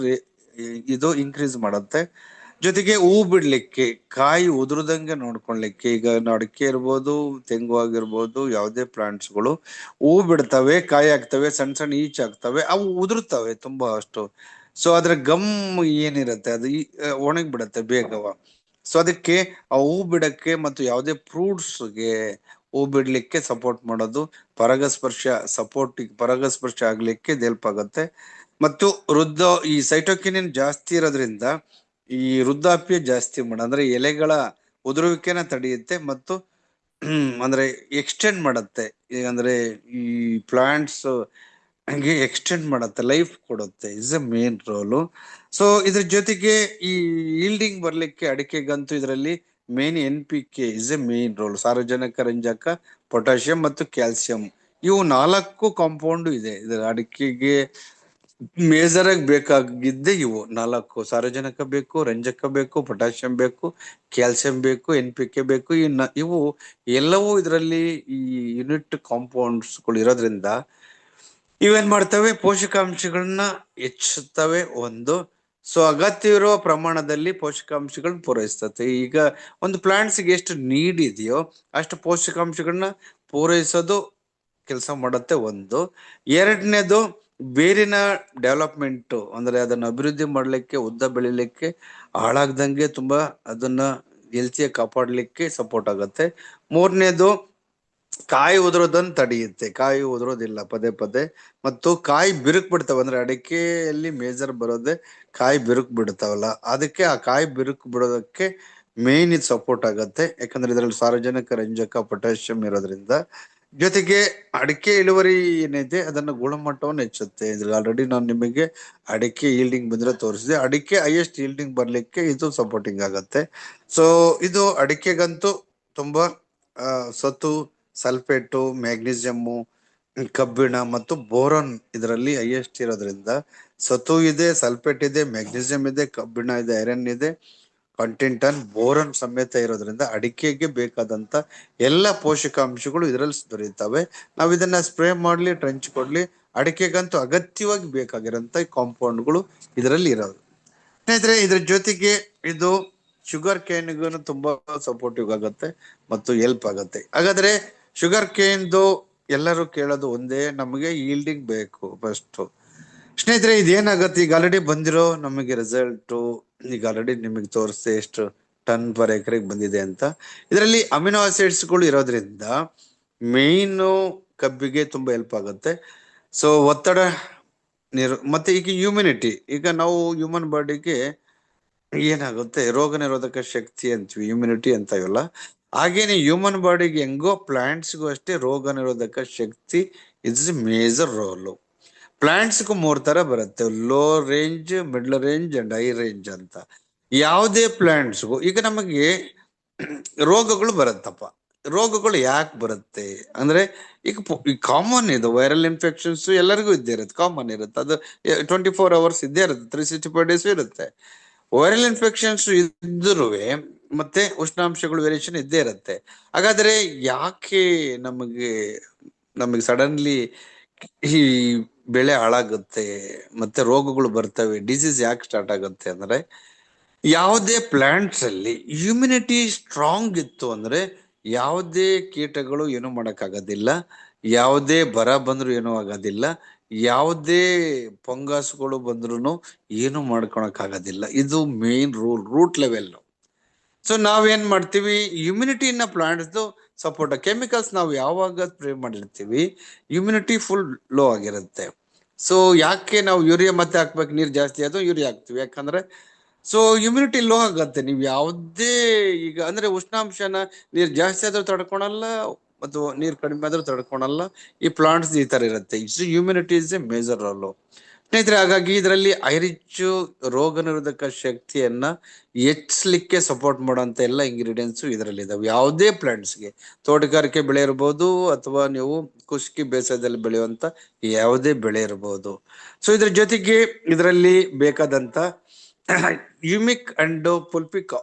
ಇದು ಇನ್ಕ್ರೀಸ್ ಮಾಡುತ್ತೆ. ಜೊತೆಗೆ ಹೂ ಬಿಡ್ಲಿಕ್ಕೆ, ಕಾಯಿ ಉದುರದಂಗೆ ನೋಡ್ಕೊಳ್ಲಿಕ್ಕೆ, ಈಗ ಅಡಿಕೆ ಇರ್ಬೋದು, ತೆಂಗು ಆಗಿರ್ಬೋದು, ಯಾವುದೇ ಪ್ಲಾಂಟ್ಸ್ಗಳು ಹೂ ಬಿಡ್ತವೆ, ಕಾಯಿ ಆಗ್ತವೆ, ಸಣ್ಣ ಸಣ್ಣ ಈಚ್ ಆಗ್ತವೆ, ಅವು ಉದುರ್ತವೆ ತುಂಬಾ ಅಷ್ಟು. ಸೊ ಅದ್ರ ಗಮ್ ಏನಿರುತ್ತೆ ಅದು ಒಣಗಿ ಬಿಡತ್ತೆ ಬೇಗವ. ಸೊ ಅದಕ್ಕೆ ಆ ಹೂ ಬಿಡಕ್ಕೆ ಮತ್ತು ಯಾವುದೇ ಫ್ರೂಟ್ಸ್ಗೆ ಹೂ ಬಿಡ್ಲಿಕ್ಕೆ ಸಪೋರ್ಟ್ ಮಾಡೋದು ಪರಾಗಸ್ಪರ್ಶ ಆಗ್ಲಿಕ್ಕೆ ಹೆಲ್ಪ್ ಆಗುತ್ತೆ. ಮತ್ತು ಈ ಸೈಟೋಕಿನಿನ್ ಜಾಸ್ತಿ ಇರೋದ್ರಿಂದ ಈ ವೃದ್ಧಾಪ್ಯ ಜಾಸ್ತಿ ಅಂದ್ರೆ ಎಲೆಗಳ ಉದುರುವಿಕೆನ ತಡೆಯುತ್ತೆ ಮತ್ತು ಅಂದ್ರೆ ಎಕ್ಸ್ಟೆಂಡ್ ಮಾಡುತ್ತೆ. ಅಂದ್ರೆ ಈ ಪ್ಲಾಂಟ್ಸ್ ಹಂಗೆ ಎಕ್ಸ್ಟೆಂಡ್ ಮಾಡುತ್ತೆ, ಲೈಫ್ ಕೊಡುತ್ತೆ. Is a main role. So ಇದ್ರ ಜೊತೆಗೆ ಈ ಈಲ್ಡಿಂಗ್ ಬರ್ಲಿಕ್ಕೆ ಅಡಿಕೆಗಂತೂ ಇದರಲ್ಲಿ main NPK is a main role. ಸಾರಜನಕ, ರಂಜಕ, ಪೊಟ್ಯಾಷಿಯಂ ಮತ್ತು ಕ್ಯಾಲ್ಸಿಯಂ, ಇವು 4 ಕಾಂಪೌಂಡ್ ಇದೆ. ಇದರ ಅಡಿಕೆಗೆ ಮೇಜರ್ ಆಗಿ ಬೇಕಾಗಿದ್ದೆ ಇವು 4. ಸಾರಜನಕ ಬೇಕು, ರಂಜಕ ಬೇಕು, ಪೊಟ್ಯಾಷಿಯಂ ಬೇಕು, ಕ್ಯಾಲ್ಸಿಯಂ ಬೇಕು, NPK ಬೇಕು. ಇವು ಎಲ್ಲವೂ ಇದರಲ್ಲಿ ಈ ಯೂನಿಟ್ ಕಾಂಪೌಂಡ್ಸ್ಗಳು ಇರೋದ್ರಿಂದ ಇವೇನ್ ಮಾಡ್ತವೆ, ಪೋಷಕಾಂಶಗಳನ್ನ ಹೆಚ್ಚುತ್ತವೆ ಒಂದು. ಸೊ ಅಗತ್ಯ ಇರುವ ಪ್ರಮಾಣದಲ್ಲಿ ಪೋಷಕಾಂಶಗಳನ್ನ ಪೂರೈಸ್ತತೆ. ಈಗ ಒಂದು ಪ್ಲಾಂಟ್ಸ್ಗೆ ಎಷ್ಟು ನೀಡ್ ಇದೆಯೋ ಅಷ್ಟು ಪೋಷಕಾಂಶಗಳನ್ನ ಪೂರೈಸೋದು ಕೆಲಸ ಮಾಡುತ್ತೆ ಒಂದು. ಎರಡನೇದು ಬೇರಿನ ಡೆವಲಪ್ಮೆಂಟ್, ಅಂದ್ರೆ ಅದನ್ನ ಅಭಿವೃದ್ಧಿ ಮಾಡ್ಲಿಕ್ಕೆ, ಉದ್ದ ಬೆಳಿಲಿಕ್ಕೆ, ಹಾಳಾಗ್ದಂಗೆ ತುಂಬಾ ಅದನ್ನ ಹೆಲ್ತಿಯಾಗಿ ಕಾಪಾಡ್ಲಿಕ್ಕೆ ಸಪೋರ್ಟ್ ಆಗುತ್ತೆ. ಮೂರನೇದು ಕಾಯಿ ಉದುರೋದನ್ನ ತಡೆಯುತ್ತೆ, ಕಾಯಿ ಉದುರೋದಿಲ್ಲ ಪದೇ ಪದೇ. ಮತ್ತು ಕಾಯಿ ಬಿರುಕ್ ಬಿಡ್ತಾವ, ಅಂದ್ರೆ ಅಡಿಕೆಯಲ್ಲಿ ಮೇಜರ್ ಬರೋದೇ ಕಾಯಿ ಬಿರುಕ್ ಬಿಡ್ತಾವಲ್ಲ, ಅದಕ್ಕೆ ಆ ಕಾಯಿ ಬಿರುಕ್ ಬಿಡೋದಕ್ಕೆ ಮೇನ್ ಇದು ಸಪೋರ್ಟ್ ಆಗತ್ತೆ. ಯಾಕಂದ್ರೆ ಇದರಲ್ಲಿ ಸಾರಜನಕ, ರಂಜಕ, ಪೊಟ್ಯಾಷಿಯಂ ಇರೋದ್ರಿಂದ. ಜೊತೆಗೆ ಅಡಿಕೆ ಇಳುವರಿ ಏನಿದೆ ಅದನ್ನ ಗುಣಮಟ್ಟವನ್ನು ಹೆಚ್ಚುತ್ತೆ. ಇದ್ರಲ್ಲಿ ಆಲ್ರೆಡಿ ನಾನು ನಿಮಗೆ ಅಡಿಕೆ ಈಲ್ಡಿಂಗ್ ಬಂದ್ರೆ ತೋರಿಸಿದೆ. ಅಡಿಕೆ ಹೈಯೆಸ್ಟ್ ಈಲ್ಡಿಂಗ್ ಬರ್ಲಿಕ್ಕೆ ಇದು ಸಪೋರ್ಟಿಂಗ್ ಆಗತ್ತೆ. ಸೊ ಇದು ಅಡಿಕೆಗಂತೂ ತುಂಬಾ ಸತು, ಸಲ್ಫೇಟು, ಮ್ಯಾಗ್ನೀಸಿಯಮ್ಮು, ಕಬ್ಬಿಣ ಮತ್ತು ಬೋರಾನ್ ಇದರಲ್ಲಿ ಹೈಯೆಸ್ಟ್ ಇರೋದ್ರಿಂದ, ಸತು ಇದೆ, ಸಲ್ಫೇಟ್ ಇದೆ, ಮ್ಯಾಗ್ನೀಸಿಯಂ ಇದೆ, ಕಬ್ಬಿಣ ಇದೆ, ಐರನ್ ಇದೆ, ಕಂಟೆಂಟನ್, ಬೋರನ್ ಸಮೇತ ಇರೋದ್ರಿಂದ ಅಡಿಕೆಗೆ ಬೇಕಾದಂತ ಎಲ್ಲ ಪೋಷಕಾಂಶಗಳು ಇದರಲ್ಲಿ ದೊರೆಯುತ್ತವೆ. ನಾವು ಇದನ್ನ ಸ್ಪ್ರೇ ಮಾಡ್ಲಿ, ಟ್ರೆಂಚ್ ಕೊಡ್ಲಿ, ಅಡಿಕೆಗಂತೂ ಅಗತ್ಯವಾಗಿ ಬೇಕಾಗಿರೋಂತ ಕಾಂಪೌಂಡ್ಗಳು ಇದರಲ್ಲಿ ಇರೋದು. ಸ್ನೇಹಿತರೆ, ಇದ್ರ ಜೊತೆಗೆ ಇದು ಶುಗರ್ ಕೇನ್ಗೂ ತುಂಬಾ ಸಪೋರ್ಟಿವ್ ಆಗುತ್ತೆ ಮತ್ತು ಹೆಲ್ಪ್ ಆಗುತ್ತೆ. ಹಾಗಾದ್ರೆ ಶುಗರ್ ಕೇನ್ದು ಎಲ್ಲರೂ ಕೇಳೋದು ಒಂದೇ, ನಮಗೆ ಈಲ್ಡಿಂಗ್ ಬೇಕು ಫಸ್ಟ್. ಸ್ನೇಹಿತರೆ, ಇದೇನಾಗತ್ತೆ, ಈಗ ಆಲ್ರೆಡಿ ಬಂದಿರೋ ನಮಗೆ ರಿಸಲ್ಟ್ ಈಗ ಆಲ್ರೆಡಿ ನಿಮಗೆ ತೋರಿಸ್ದೆ ಎಷ್ಟು ಟನ್ ಪರ್ ಎಕರೆಗೆ ಬಂದಿದೆ ಅಂತ. ಇದರಲ್ಲಿ ಅಮಿನೋ ಆಸಿಡ್ಸ್ಗಳು ಇರೋದ್ರಿಂದ ಮೇನ್ ಕಬ್ಬಿಗೆ ತುಂಬಾ ಹೆಲ್ಪ್ ಆಗುತ್ತೆ. ಸೊ ಒತ್ತಡ ನೀರು ಮತ್ತೆ ಈಗ ಇಮ್ಯುನಿಟಿ, ಈಗ ನಾವು ಹ್ಯೂಮನ್ ಬಾಡಿಗೆ ಏನಾಗುತ್ತೆ, ರೋಗ ನಿರೋಧಕ ಶಕ್ತಿ ಅಂತೀವಿ, ಇಮ್ಯುನಿಟಿ ಅಂತ ಇವಲ್ಲ. ಹಾಗೇನೆ ಹ್ಯೂಮನ್ ಬಾಡಿಗೆ ಹೆಂಗೋ ಪ್ಲಾಂಟ್ಸ್ಗೂ ಅಷ್ಟೇ ರೋಗ ನಿರೋಧಕ ಶಕ್ತಿ ಇಸ್ ಮೇಜರ್ ರೋಲ್. ಪ್ಲಾಂಟ್ಸ್ಗೂ ಮೂರ್ ತರ ಬರುತ್ತೆ, low range, middle range and high range ಅಂತ. ಯಾವುದೇ ಪ್ಲಾಂಟ್ಸ್ಗೂ ಈಗ ನಮಗೆ ರೋಗಗಳು ಬರುತ್ತಪ್ಪ. ರೋಗಗಳು ಯಾಕೆ ಬರುತ್ತೆ ಅಂದ್ರೆ, ಈಗ ಕಾಮನ್ ಇದು ವೈರಲ್ ಇನ್ಫೆಕ್ಷನ್ಸ್ ಎಲ್ಲರಿಗೂ ಇದ್ದೇ ಇರುತ್ತೆ, ಕಾಮನ್ ಇರುತ್ತೆ. ಅದು 24 hours ಇದ್ದೇ ಇರುತ್ತೆ, 365 days ಇರುತ್ತೆ. ವೈರಲ್ ಇನ್ಫೆಕ್ಷನ್ಸ್ ಇದ್ರೂ ಮತ್ತೆ ಉಷ್ಣಾಂಶಗಳು ವೇರಿಯೇಷನ್ ಇದ್ದೇ ಇರುತ್ತೆ. ಹಾಗಾದ್ರೆ ಯಾಕೆ ನಮಗೆ ನಮಗೆ ಸಡನ್ಲಿ ಈ ಬೆಳೆ ಹಾಳಾಗುತ್ತೆ ಮತ್ತೆ ರೋಗಗಳು ಬರ್ತವೆ, ಡಿಸೀಸ್ ಯಾಕೆ ಸ್ಟಾರ್ಟ್ ಆಗುತ್ತೆ ಅಂದ್ರೆ, ಯಾವುದೇ ಪ್ಲಾಂಟ್ಸ್ ಅಲ್ಲಿ ಇಮ್ಯುನಿಟಿ ಸ್ಟ್ರಾಂಗ್ ಇತ್ತು ಅಂದ್ರೆ ಯಾವುದೇ ಕೀಟಗಳು ಏನು ಮಾಡಕ್ಕಾಗೋದಿಲ್ಲ, ಯಾವುದೇ ಬರ ಬಂದ್ರು ಏನೂ ಆಗೋದಿಲ್ಲ, ಯಾವುದೇ ಫಂಗಸ್ಗಳು ಬಂದ್ರು ಏನು ಮಾಡ್ಕೊಳಕ್ ಆಗೋದಿಲ್ಲ. ಇದು ಮೇನ್ ರೂಟ್ ಲೆವೆಲ್. ಸೊ ನಾವೇನ್ ಮಾಡ್ತೀವಿ, ಇಮ್ಯುನಿಟಿನ ಪ್ಲಾಂಟ್ಸ್ ಸಪೋರ್ಟ್, ಕೆಮಿಕಲ್ಸ್ ನಾವು ಯಾವಾಗ ಸ್ಪ್ರೇ ಮಾಡಿರ್ತೀವಿ ಇಮ್ಯುನಿಟಿ ಫುಲ್ ಲೋ ಆಗಿರುತ್ತೆ. ಸೊ ಯಾಕೆ ನಾವು ಯೂರಿಯಾ ಮತ್ತೆ ಹಾಕ್ಬೇಕು, ನೀರ್ ಜಾಸ್ತಿ ಆದ್ರೂ ಯೂರಿಯಾ ಹಾಕ್ತಿವಿ, ಯಾಕಂದ್ರೆ ಸೊ ಇಮ್ಯುನಿಟಿ ಲೋ ಆಗತ್ತೆ. ನೀವು ಯಾವುದೇ ಈಗ ಅಂದ್ರೆ ಉಷ್ಣಾಂಶನ ನೀರ್ ಜಾಸ್ತಿ ಆದ್ರೂ ತಡ್ಕೊಳಲ್ಲ ಮತ್ತು ನೀರ್ ಕಡಿಮೆ ಆದ್ರೂ ತಡ್ಕೊಳಲ್ಲ. ಈ ಪ್ಲಾಂಟ್ಸ್ ಈ ತರ ಇರುತ್ತೆ. Immunity is a major roll. ಸ್ನೇಹಿತರೆ, ಹಾಗಾಗಿ ಇದರಲ್ಲಿ ಐರಿಚ್ ರೋಗ ನಿರೋಧಕ ಶಕ್ತಿಯನ್ನ ಹೆಚ್ಚಲಿಕ್ಕೆ ಸಪೋರ್ಟ್ ಮಾಡುವಂತ ಎಲ್ಲ ಇಂಗ್ರೀಡಿಯೆಂಟ್ಸ್ ಇದರಲ್ಲಿ ಇದಾವೆ. ಯಾವುದೇ ಪ್ಲಾಂಟ್ಸ್ಗೆ, ತೋಟಗಾರಿಕೆ ಬೆಳೆ ಇರಬಹುದು ಅಥವಾ ನೀವು ಖುಷ್ಕಿ ಬೇಸಾಯದಲ್ಲಿ ಬೆಳೆಯುವಂತ ಯಾವುದೇ ಬೆಳೆ ಇರಬಹುದು. ಸೊ ಇದ್ರ ಜೊತೆಗೆ ಇದರಲ್ಲಿ ಬೇಕಾದಂತ ಯುಮಿಕ್ ಅಂಡ್ ಪುಲ್ಪಿಕ್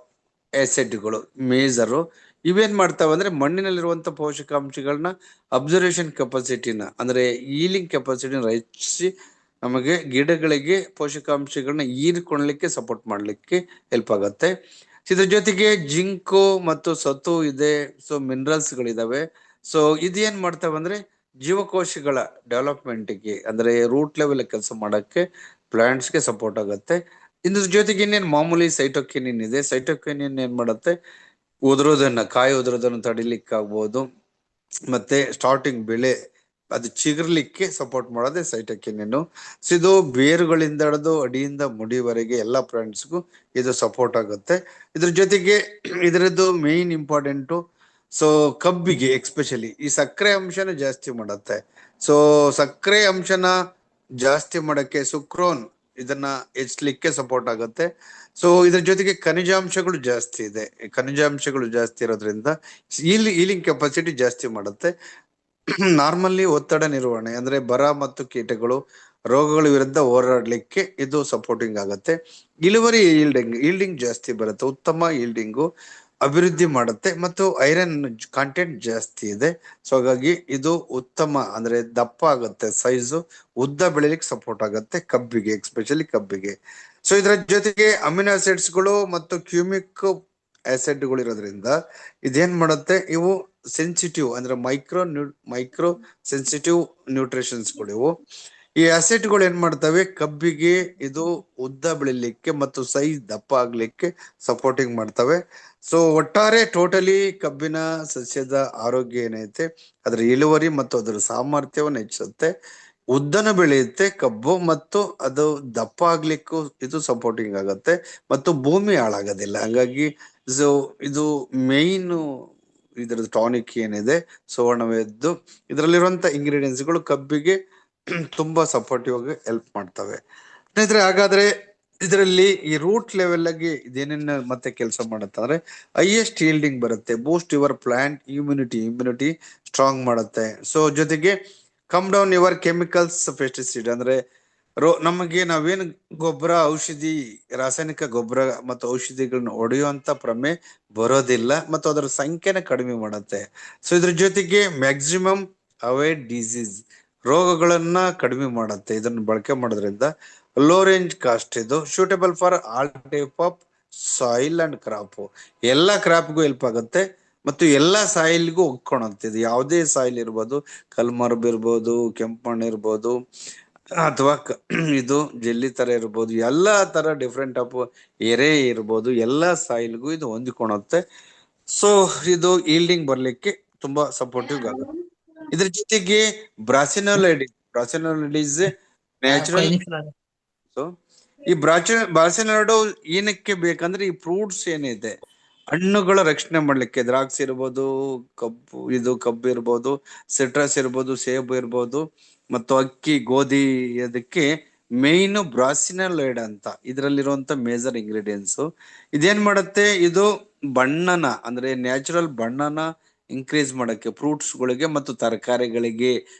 ಆಸಿಡ್ಗಳು ಮೇಜರು. ಇವೇನ್ ಮಾಡ್ತಾವ ಅಂದ್ರೆ ಮಣ್ಣಿನಲ್ಲಿರುವಂತ ಪೋಷಕಾಂಶಗಳನ್ನ ಅಬ್ಸರ್ವೇಷನ್ ಕೆಪಾಸಿಟಿನ ಅಂದ್ರೆ ಈಲಿಂಗ್ ಕೆಪಾಸಿಟಿನ ಹೆಚ್ಚಿಸಿ ನಮಗೆ ಗಿಡಗಳಿಗೆ ಪೋಷಕಾಂಶಗಳನ್ನ ಹೀರಿಕೊಳ್ಳಲಿಕ್ಕೆ ಸಪೋರ್ಟ್ ಮಾಡ್ಲಿಕ್ಕೆ ಹೆಲ್ಪ್ ಆಗತ್ತೆ. ಇದ್ರ ಜೊತೆಗೆ ಜಿಂಕು ಮತ್ತು ಸತು ಇದೆ. ಸೊ ಮಿನರಲ್ಸ್ ಗಳಿದಾವೆ. ಸೊ ಇದೇನ್ ಮಾಡ್ತಾವ ಅಂದ್ರೆ ಜೀವಕೋಶಗಳ ಡೆವಲಪ್ಮೆಂಟ್ಗೆ ಅಂದ್ರೆ ರೂಟ್ ಲೆವೆಲ್ ಕೆಲಸ ಮಾಡಕ್ಕೆ ಪ್ಲಾಂಟ್ಸ್ಗೆ ಸಪೋರ್ಟ್ ಆಗುತ್ತೆ. ಇದ್ರ ಜೊತೆಗೆ ಇನ್ನೇನ್ ಮಾಮೂಲಿ ಸೈಟೋಕಿನಿನ್ ಇದೆ. ಸೈಟೋಕಿನಿನ್ ಏನ್ ಮಾಡುತ್ತೆ, ಉದುರೋದನ್ನ, ಕಾಯಿ ಉದುರೋದನ್ನ ತಡಿಲಿಕ್ಕೆ ಆಗ್ಬೋದು, ಮತ್ತೆ ಸ್ಟಾರ್ಟಿಂಗ್ ಬೆಳೆ ಅದು ಚಿಗುರ್ಲಿಕ್ಕೆ ಸಪೋರ್ಟ್ ಮಾಡೋದೇ ಸೈಟೋಕಿನಿನ್. ಸೊ ಇದು ಬೇರುಗಳಿಂದ ಹಿಡಿದು ಅಡಿಯಿಂದ ಮುಡಿವರೆಗೆ ಎಲ್ಲ ಪ್ಲಾಂಟ್ಸ್ಗೂ ಇದು ಸಪೋರ್ಟ್ ಆಗುತ್ತೆ. ಇದ್ರ ಜೊತೆಗೆ ಇದರದ್ದು ಮೇನ್ ಇಂಪಾರ್ಟೆಂಟು, ಸೊ ಕಬ್ಬಿಗೆ ಎಕ್ಸ್ಪೆಷಲಿ ಈ ಸಕ್ಕರೆ ಅಂಶನ ಜಾಸ್ತಿ ಮಾಡುತ್ತೆ. ಸೊ ಸಕ್ಕರೆ ಅಂಶನ ಜಾಸ್ತಿ ಮಾಡಕ್ಕೆ ಸುಕ್ರೋನ್ ಇದನ್ನ ಹೆಚ್ಚಲಿಕ್ಕೆ ಸಪೋರ್ಟ್ ಆಗುತ್ತೆ. ಸೊ ಇದ್ರ ಜೊತೆಗೆ ಖನಿಜಾಂಶಗಳು ಜಾಸ್ತಿ ಇದೆ. ಖನಿಜಾಂಶಗಳು ಜಾಸ್ತಿ ಇರೋದ್ರಿಂದ ಹೀಲಿಂಗ್ ಕೆಪಾಸಿಟಿ ಜಾಸ್ತಿ ಮಾಡುತ್ತೆ. ನಾರ್ಮಲ್ಲಿ ಒತ್ತಡ ನಿರ್ವಹಣೆ ಅಂದ್ರೆ ಬರ ಮತ್ತು ಕೀಟಗಳು, ರೋಗಗಳ ವಿರುದ್ಧ ಹೋರಾಡ್ಲಿಕ್ಕೆ ಇದು ಸಪೋರ್ಟಿಂಗ್ ಆಗುತ್ತೆ. ಇಳುವರಿ ಈಲ್ಡಿಂಗ್ ಜಾಸ್ತಿ ಬರುತ್ತೆ, ಉತ್ತಮ ಈಲ್ಡಿಂಗು ಅಭಿವೃದ್ಧಿ ಮಾಡುತ್ತೆ ಮತ್ತು ಐರನ್ ಕಾಂಟೆಂಟ್ ಜಾಸ್ತಿ ಇದೆ. ಸೊ ಹಾಗಾಗಿ ಇದು ಉತ್ತಮ ಅಂದ್ರೆ ದಪ್ಪ ಆಗುತ್ತೆ, ಸೈಜು ಉದ್ದ ಬೆಳಿಲಿಕ್ಕೆ ಸಪೋರ್ಟ್ ಆಗುತ್ತೆ ಕಬ್ಬಿಗೆ, ಎಕ್ಸ್ಪೆಷಲಿ ಕಬ್ಬಿಗೆ. ಸೊ ಇದರ ಜೊತೆಗೆ ಅಮಿನೋ ಆಸಿಡ್ಸ್ ಗಳು ಮತ್ತು ಕ್ಯೂಮಿಕ್ ಆಸಿಡ್ ಗಳು ಇರೋದ್ರಿಂದ ಇದೇನ್ ಮಾಡುತ್ತೆ, ಇವು ಸೆನ್ಸಿಟಿವ್ ಅಂದ್ರೆ ಮೈಕ್ರೋ ಸೆನ್ಸಿಟಿವ್ ನ್ಯೂಟ್ರಿಷನ್ಸ್ ಗಳು ಇವು. ಈ ಆಸಿಡ್ ಗಳು ಏನ್ ಮಾಡ್ತವೆ, ಕಬ್ಬಿಗೆ ಇದು ಉದ್ದ ಬೆಳಿಲಿಕ್ಕೆ ಮತ್ತು ಸೈಜ್ ದಪ್ಪ ಆಗ್ಲಿಕ್ಕೆ ಸಪೋರ್ಟಿಂಗ್ ಮಾಡ್ತವೆ. ಸೊ ಒಟ್ಟಾರೆ ಟೋಟಲಿ ಕಬ್ಬಿನ ಸಸ್ಯದ ಆರೋಗ್ಯ ಏನೈತೆ, ಅದರ ಇಳುವರಿ ಮತ್ತು ಅದರ ಸಾಮರ್ಥ್ಯವನ್ನು ಹೆಚ್ಚಿಸುತ್ತೆ, ಉದ್ದನ ಬೆಳೆಯುತ್ತೆ ಕಬ್ಬು, ಮತ್ತು ಅದು ದಪ್ಪ ಆಗ್ಲಿಕ್ಕೂ ಇದು ಸಪೋರ್ಟಿಂಗ್ ಆಗತ್ತೆ, ಮತ್ತು ಭೂಮಿ ಹಾಳಾಗೋದಿಲ್ಲ. ಹಾಗಾಗಿ ಇದು ಮೇನ್ ಇದರ ಟಾನಿಕ್ ಏನಿದೆ ಸುವರ್ಣವೇದ್ದು, ಇದರಲ್ಲಿರುವಂತ ಇಂಗ್ರೀಡಿಯೆಂಟ್ಸ್ ಗಳು ಕಬ್ಬಿಗೆ ತುಂಬಾ ಸಪೋರ್ಟಿವ್ ಆಗಿ ಹೆಲ್ಪ್ ಮಾಡ್ತವೆ. ಸ್ನೇಹಿತರೆ, ಹಾಗಾದ್ರೆ ಇದರಲ್ಲಿ ಈ ರೂಟ್ ಲೆವೆಲ್ ಆಗಿ ಇದೇನೇನು ಮತ್ತೆ ಕೆಲಸ ಮಾಡುತ್ತೆ ಅಂದ್ರೆ ಹೈಯೆಸ್ಟ್ ಯೀಲ್ಡಿಂಗ್ ಬರುತ್ತೆ, ಬೂಸ್ಟ್ ಯುವರ್ ಪ್ಲಾಂಟ್ ಇಮ್ಯುನಿಟಿ ಸ್ಟ್ರಾಂಗ್ ಮಾಡುತ್ತೆ. ಸೊ ಜೊತೆಗೆ come down your chemicals pesticide ಅಂದ್ರೆ ನಮಗೆ ನಾವೇನು ಗೊಬ್ಬರ, ಔಷಧಿ, ರಾಸಾಯನಿಕ ಗೊಬ್ಬರ ಮತ್ತು ಔಷಧಿಗಳನ್ನ ಹೊಡೆಯುವಂತ ಪ್ರಮೆ ಬರೋದಿಲ್ಲ, ಮತ್ತು ಅದರ ಸಂಖ್ಯೆನ ಕಡಿಮೆ ಮಾಡುತ್ತೆ. ಸೊ ಇದ್ರ ಜೊತೆಗೆ ಮ್ಯಾಕ್ಸಿಮಮ್ ಅವಾಯ್ಡ್ ಡಿಸೀಸ್, ರೋಗಗಳನ್ನ ಕಡಿಮೆ ಮಾಡುತ್ತೆ ಇದನ್ನ ಬಳಕೆ ಮಾಡೋದ್ರಿಂದ. ಲೋ ರೇಂಜ್ ಕಾಸ್ಟ್, ಇದು suitable for all type of soil and crop, ಎಲ್ಲಾ ಕ್ರಾಪ್ಗೂ ಹೆಲ್ಪ್ ಆಗುತ್ತೆ ಮತ್ತು ಎಲ್ಲಾ ಸಾಯಿಲ್ಗೂ ಒಗ್ಕೊಳುತ್ತೆ. ಇದು ಯಾವುದೇ ಸಾಯಿಲ್ ಇರ್ಬೋದು, ಕಲ್ಮರ್ಬ್ ಇರ್ಬೋದು, ಕೆಂಪು ಮಣ್ಣು ಇರ್ಬೋದು, ಅಥವಾ ಇದು ಜಲ್ಲಿ ತರ ಇರ್ಬೋದು, ಎಲ್ಲಾ ತರ ಡಿಫ್ರೆಂಟ್ ಆಫ್ ಎರೆ ಇರ್ಬೋದು, ಎಲ್ಲಾ ಸಾಯಿಲ್ಗೂ ಇದು ಹೊಂದಿಕೊಳ್ಳುತ್ತೆ. ಸೊ ಇದು ಈಲ್ಡಿಂಗ್ ಬರ್ಲಿಕ್ಕೆ ತುಂಬಾ ಸಪೋರ್ಟಿವ್ ಆಗುತ್ತೆ. ಇದ್ರ ಜೊತೆಗೆ ಬ್ರಾಸಿನೋಲೈಡ್ ನ್ಯಾಚುರಲ್. ಸೊ ಈ ಬ್ರಾಸಿನೋಲೈಡ್ ಏನಕ್ಕೆ ಬೇಕಂದ್ರೆ ಈ ಫ್ರೂಟ್ಸ್ ಏನಿದೆ ಹಣ್ಣುಗಳ ರಕ್ಷಣೆ ಮಾಡ್ಲಿಕ್ಕೆ, ದ್ರಾಕ್ಷಿ ಇರ್ಬೋದು, ಕಬ್ಬು ಇರ್ಬೋದು, ಸಿಟ್ರಸ್ ಇರ್ಬೋದು, ಸೇಬು ಇರ್ಬೋದು, ಮತ್ತು ಅಕ್ಕಿ, ಗೋಧಿ, ಅದಕ್ಕೆ ಮೇನ್ ಬ್ರಾಸಿನೋಲೈಡ್ ಅಂತ ಇದರಲ್ಲಿರುವಂತ ಮೇಜರ್ ಇಂಗ್ರೀಡಿಯೆಂಟ್ಸ್. ಇದೇನ್ ಮಾಡುತ್ತೆ, ಇದು ಬಣ್ಣನ ಅಂದ್ರೆ ನ್ಯಾಚುರಲ್ ಬಣ್ಣನ ಇನ್ಕ್ರೀಸ್ ಮಾಡಕ್ಕೆ ಫ್ರೂಟ್ಸ್ ಗಳಿಗೆ ಮತ್ತು ತರಕಾರಿಗಳಿಗೆ.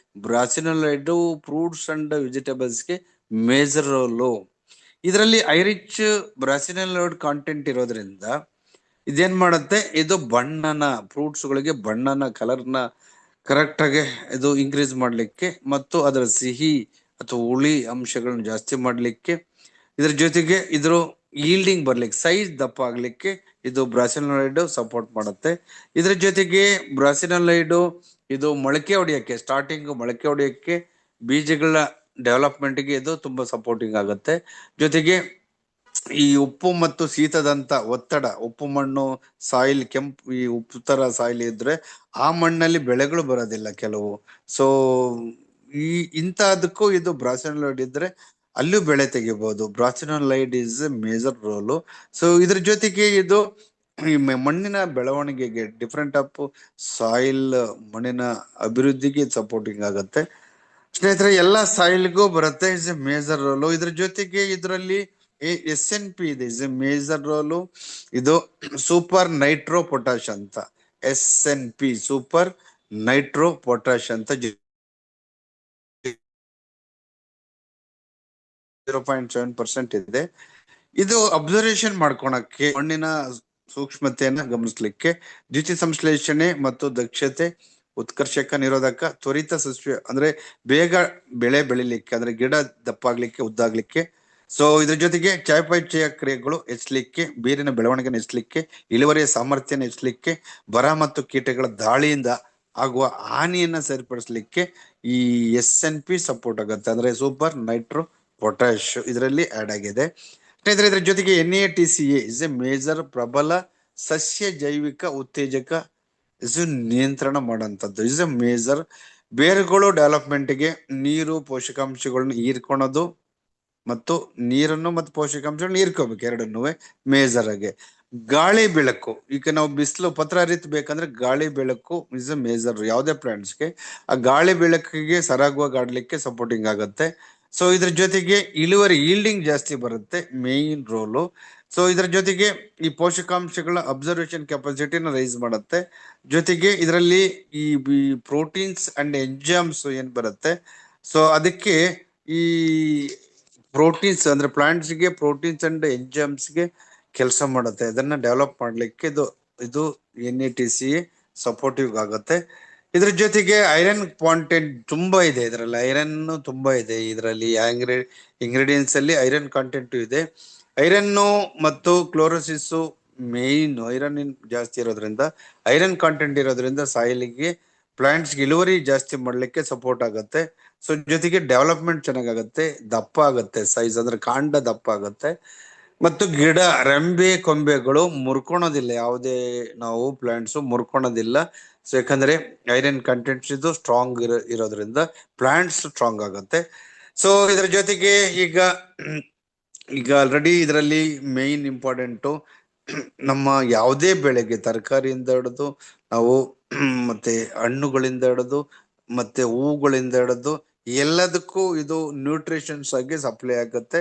ಬ್ರಾಸಿನೋಲೈಡ್ ಫ್ರೂಟ್ಸ್ ಅಂಡ್ ವೆಜಿಟೇಬಲ್ಸ್ಗೆ ಮೇಜರ್ ರೋಲು. ಇದರಲ್ಲಿ ಐರಿಚ್ ಬ್ರಾಸಿನೋಲೈಡ್ ಕಾಂಟೆಂಟ್ ಇರೋದ್ರಿಂದ ಇದೇನ್ ಮಾಡುತ್ತೆ, ಇದು ಬಣ್ಣನ ಫ್ರೂಟ್ಸ್ ಗಳಿಗೆ ಬಣ್ಣನ ಕಲರ್ನ ಕರೆಕ್ಟ್ ಆಗಿ ಇದು ಇನ್ಕ್ರೀಸ್ ಮಾಡ್ಲಿಕ್ಕೆ ಮತ್ತು ಅದರ ಸಿಹಿ ಅಥವಾ ಹುಳಿ ಅಂಶಗಳನ್ನ ಜಾಸ್ತಿ ಮಾಡ್ಲಿಕ್ಕೆ, ಇದ್ರ ಜೊತೆಗೆ ಇದ್ರ ಈಲ್ಡಿಂಗ್ ಬರ್ಲಿಕ್ಕೆ, ಸೈಜ್ ದಪ್ಪ ಆಗ್ಲಿಕ್ಕೆ ಇದು ಬ್ರಾಸಿನೋಲೈಡ್ ಸಪೋರ್ಟ್ ಮಾಡುತ್ತೆ. ಇದ್ರ ಜೊತೆಗೆ ಬ್ರಾಸಿನೋಲೈಡ್ ಇದು ಮೊಳಕೆ ಹೊಡೆಯಕ್ಕೆ, ಸ್ಟಾರ್ಟಿಂಗ್ ಮೊಳಕೆ ಹೊಡೆಯಕ್ಕೆ, ಬೀಜಗಳ ಡೆವಲಪ್ಮೆಂಟ್ಗೆ ಇದು ತುಂಬಾ ಸಪೋರ್ಟಿಂಗ್ ಆಗುತ್ತೆ. ಜೊತೆಗೆ ಈ ಉಪ್ಪು ಮತ್ತು ಶೀತದಂತ ಒತ್ತಡ, ಉಪ್ಪು ಮಣ್ಣು ಸಾಯಿಲ್, ಈ ಉಪ್ಪು ತರ ಸಾಯಿಲ್ ಇದ್ರೆ ಆ ಮಣ್ಣಲ್ಲಿ ಬೆಳೆಗಳು ಬರೋದಿಲ್ಲ ಕೆಲವು. ಸೊ ಈ ಇಂತಹದಕ್ಕೂ ಇದು ಬ್ರಾಸಿನೋಲೈಡ್ ಇದ್ರೆ ಅಲ್ಲೂ ಬೆಳೆ ತೆಗಿಬಹುದು. ಬ್ರಾಸಿನೋಲೈಡ್ ಇಸ್ ಮೇಜರ್ ರೋಲು. ಸೊ ಇದ್ರ ಜೊತೆಗೆ ಇದು ಈ ಮಣ್ಣಿನ ಬೆಳವಣಿಗೆಗೆ, ಡಿಫ್ರೆಂಟ್ ಆಫ್ ಸಾಯಿಲ್ ಮಣ್ಣಿನ ಅಭಿವೃದ್ಧಿಗೆ ಸಪೋರ್ಟಿಂಗ್ ಆಗುತ್ತೆ. ಸ್ನೇಹಿತರೆ, ಎಲ್ಲಾ ಸಾಯಿಲ್ಗೂ ಬರುತ್ತೆ, ಇಸ್ ಎ ಮೇಜರ್ ರೋಲು. ಇದ್ರ ಜೊತೆಗೆ ಇದರಲ್ಲಿ SNP ಇದೆ, ಇಸ್ ಎ ಮೇಜರ್ ರೋಲು. ಇದು ಸೂಪರ್ ನೈಟ್ರೋ ಪೊಟ್ಯಾಶ್ ಅಂತ, SNP ಸೂಪರ್ ನೈಟ್ರೋ ಪೊಟ್ಯಾಶ್ ಅಂತ 0.7% ಇದೆ. ಇದು ಅಬ್ಸರ್ವೇಷನ್ ಮಾಡ್ಕೊಳಕ್ಕೆ, ಮಣ್ಣಿನ ಸೂಕ್ಷ್ಮತೆಯನ್ನ ಗಮನಿಸ್ಲಿಕ್ಕೆ, ದ್ಯುತಿ ಸಂಶ್ಲೇಷಣೆ ಮತ್ತು ದಕ್ಷತೆ, ಉತ್ಕರ್ಷಕ ನಿರೋಧಕ, ತ್ವರಿತ ಸಸ್ಯ ಅಂದ್ರೆ ಬೇಗ ಬೆಳೆ ಬೆಳಿಲಿಕ್ಕೆ, ಅಂದ್ರೆ ಗಿಡ ದಪ್ಪಾಗ್ಲಿಕ್ಕೆ, ಉದ್ದಾಗ್ಲಿಕ್ಕೆ. ಸೊ ಇದ್ರ ಜೊತೆಗೆ ಚಯಾಪಚಯ ಕ್ರಿಯೆಗಳು ಹೆಚ್ಚಲಿಕ್ಕೆ, ಬೇರಿನ ಬೆಳವಣಿಗೆ ಹೆಚ್ಚಲಿಕ್ಕೆ, ಇಳುವರಿಯ ಸಾಮರ್ಥ್ಯನ ಹೆಚ್ಚಲಿಕ್ಕೆ, ಬರ ಮತ್ತು ಕೀಟಗಳ ದಾಳಿಯಿಂದ ಆಗುವ ಹಾನಿಯನ್ನ ಸರಿಪಡಿಸಲಿಕ್ಕೆ ಈ SNP ಸಪೋರ್ಟ್ ಆಗುತ್ತೆ, ಅಂದ್ರೆ ಸೂಪರ್ ನೈಟ್ರೋ ಪೊಟ್ಯಾಶ್ ಇದರಲ್ಲಿ ಆಡ್ ಆಗಿದೆ. ಸ್ನೇಹಿತರೆ, ಇದ್ರ ಜೊತೆಗೆ NATCA ಇಸ್ ಎ ಮೇಜರ್ ಪ್ರಬಲ ಸಸ್ಯ ಜೈವಿಕ ಉತ್ತೇಜಕ, ಇಸ್ ನಿಯಂತ್ರಣ ಮಾಡುವಂಥದ್ದು, ಇಸ್ ಎ ಮೇಜರ್ ಬೇರುಗಳು ಡೆವಲಪ್ಮೆಂಟ್ಗೆ ನೀರು ಪೋಷಕಾಂಶಗಳನ್ನ ಹೀರ್ಕೊಳೋದು ಮತ್ತು ನೀರನ್ನು ಮತ್ತು ಪೋಷಕಾಂಶಗಳನ್ನ ಹೀರ್ಕೋಬೇಕು, ಎರಡನ್ನೂ ಮೇಜರ್ ಆಗಿ. ಗಾಳಿ ಬೆಳಕು, ಈಗ ನಾವು ಬಿಸಿಲು ಪತ್ರ ಹರಿತಬೇಕಂದ್ರೆ ಗಾಳಿ ಬೆಳಕು ಇಸ್ ಎ ಮೇಜರ್ ಯಾವುದೇ ಪ್ಲಾಂಟ್ಸ್ಗೆ. ಆ ಗಾಳಿ ಬೆಳಕಿಗೆ ಸರಾಗವಾಗಿ ಆಡ್ಲಿಕ್ಕೆ ಸಪೋರ್ಟಿಂಗ್ ಆಗುತ್ತೆ. ಸೊ ಇದ್ರ ಜೊತೆಗೆ ಇಳುವರಿ ಈಲ್ಡಿಂಗ್ ಜಾಸ್ತಿ ಬರುತ್ತೆ, ಮೇನ್ ರೋಲು. ಸೊ ಇದ್ರ ಜೊತೆಗೆ ಈ ಪೋಷಕಾಂಶಗಳ ಅಬ್ಸರ್ವೇಷನ್ ಕೆಪಾಸಿಟಿನ ರೈಸ್ ಮಾಡುತ್ತೆ. ಜೊತೆಗೆ ಇದರಲ್ಲಿ ಈ ಪ್ರೋಟೀನ್ಸ್ ಅಂಡ್ ಎಂಜೈಮ್ಸ್ ಏನ್ ಬರುತ್ತೆ, ಸೊ ಅದಕ್ಕೆ ಈ ಪ್ರೋಟೀನ್ಸ್ ಅಂದ್ರೆ ಪ್ಲಾಂಟ್ಸ್ಗೆ ಪ್ರೋಟೀನ್ಸ್ ಅಂಡ್ ಎಂಜೈಮ್ಸ್ಗೆ ಕೆಲಸ ಮಾಡುತ್ತೆ. ಇದನ್ನ ಡೆವಲಪ್ ಮಾಡ್ಲಿಕ್ಕೆ ಇದು NATCA ಸಪೋರ್ಟಿವ್ ಆಗುತ್ತೆ. ಇದ್ರ ಜೊತೆಗೆ ಐರನ್ ಕಾಂಟೆಂಟ್ ತುಂಬಾ ಇದೆ, ಇದರಲ್ಲಿ ಐರನ್ ತುಂಬಾ ಇದೆ. ಇದರಲ್ಲಿ ಇಂಗ್ರೀಡಿಯೆಂಟ್ಸ್ ಅಲ್ಲಿ ಐರನ್ ಕಾಂಟೆಂಟ್ ಇದೆ. ಐರನ್ನು ಮತ್ತು ಕ್ಲೋರೋಸಿಸ್ ಮೇನ್ ಐರನ್ ಜಾಸ್ತಿ ಇರೋದ್ರಿಂದ, ಐರನ್ ಕಾಂಟೆಂಟ್ ಇರೋದ್ರಿಂದ ಸಾಯಿಲಿಗೆ ಪ್ಲಾಂಟ್ಸ್ಗೆ ಇಳುವರಿ ಜಾಸ್ತಿ ಮಾಡ್ಲಿಕ್ಕೆ ಸಪೋರ್ಟ್ ಆಗುತ್ತೆ. ಸೊ ಜೊತೆಗೆ ಡೆವಲಪ್ಮೆಂಟ್ ಚೆನ್ನಾಗಾಗತ್ತೆ, ದಪ್ಪ ಆಗುತ್ತೆ, ಸೈಜ್ ಅಂದ್ರೆ ಕಾಂಡ ದಪ್ಪ ಆಗುತ್ತೆ, ಮತ್ತು ಗಿಡ ರೆಂಬೆ ಕೊಂಬೆಗಳು ಮುರ್ಕೊಳೋದಿಲ್ಲ. ಯಾವುದೇ ನಾವು ಪ್ಲಾಂಟ್ಸ್ ಮುರ್ಕೊಳೋದಿಲ್ಲ. ಸೊ ಯಾಕಂದ್ರೆ ಐರನ್ ಕಂಟೆಂಟ್ಸ್ ಇದು ಸ್ಟ್ರಾಂಗ್ ಇರೋದ್ರಿಂದ ಪ್ಲಾಂಟ್ಸ್ ಸ್ಟ್ರಾಂಗ್ ಆಗುತ್ತೆ. ಸೊ ಇದ್ರ ಜೊತೆಗೆ ಈಗ ಈಗ ಆಲ್ರೆಡಿ ಇದರಲ್ಲಿ ಮೇನ್ ಇಂಪಾರ್ಟೆಂಟು ನಮ್ಮ ಯಾವುದೇ ಬೆಳೆಗೆ ತರಕಾರಿಯಿಂದ ಹಿಡಿದು ನಾವು ಮತ್ತೆ ಹಣ್ಣುಗಳಿಂದ ಹಿಡಿದು ಮತ್ತೆ ಹೂಗಳಿಂದ ಹಿಡಿದು ಎಲ್ಲದಕ್ಕೂ ಇದು ನ್ಯೂಟ್ರಿಷನ್ಸ್ ಆಗಿ ಸಪ್ಲೈ ಆಗುತ್ತೆ,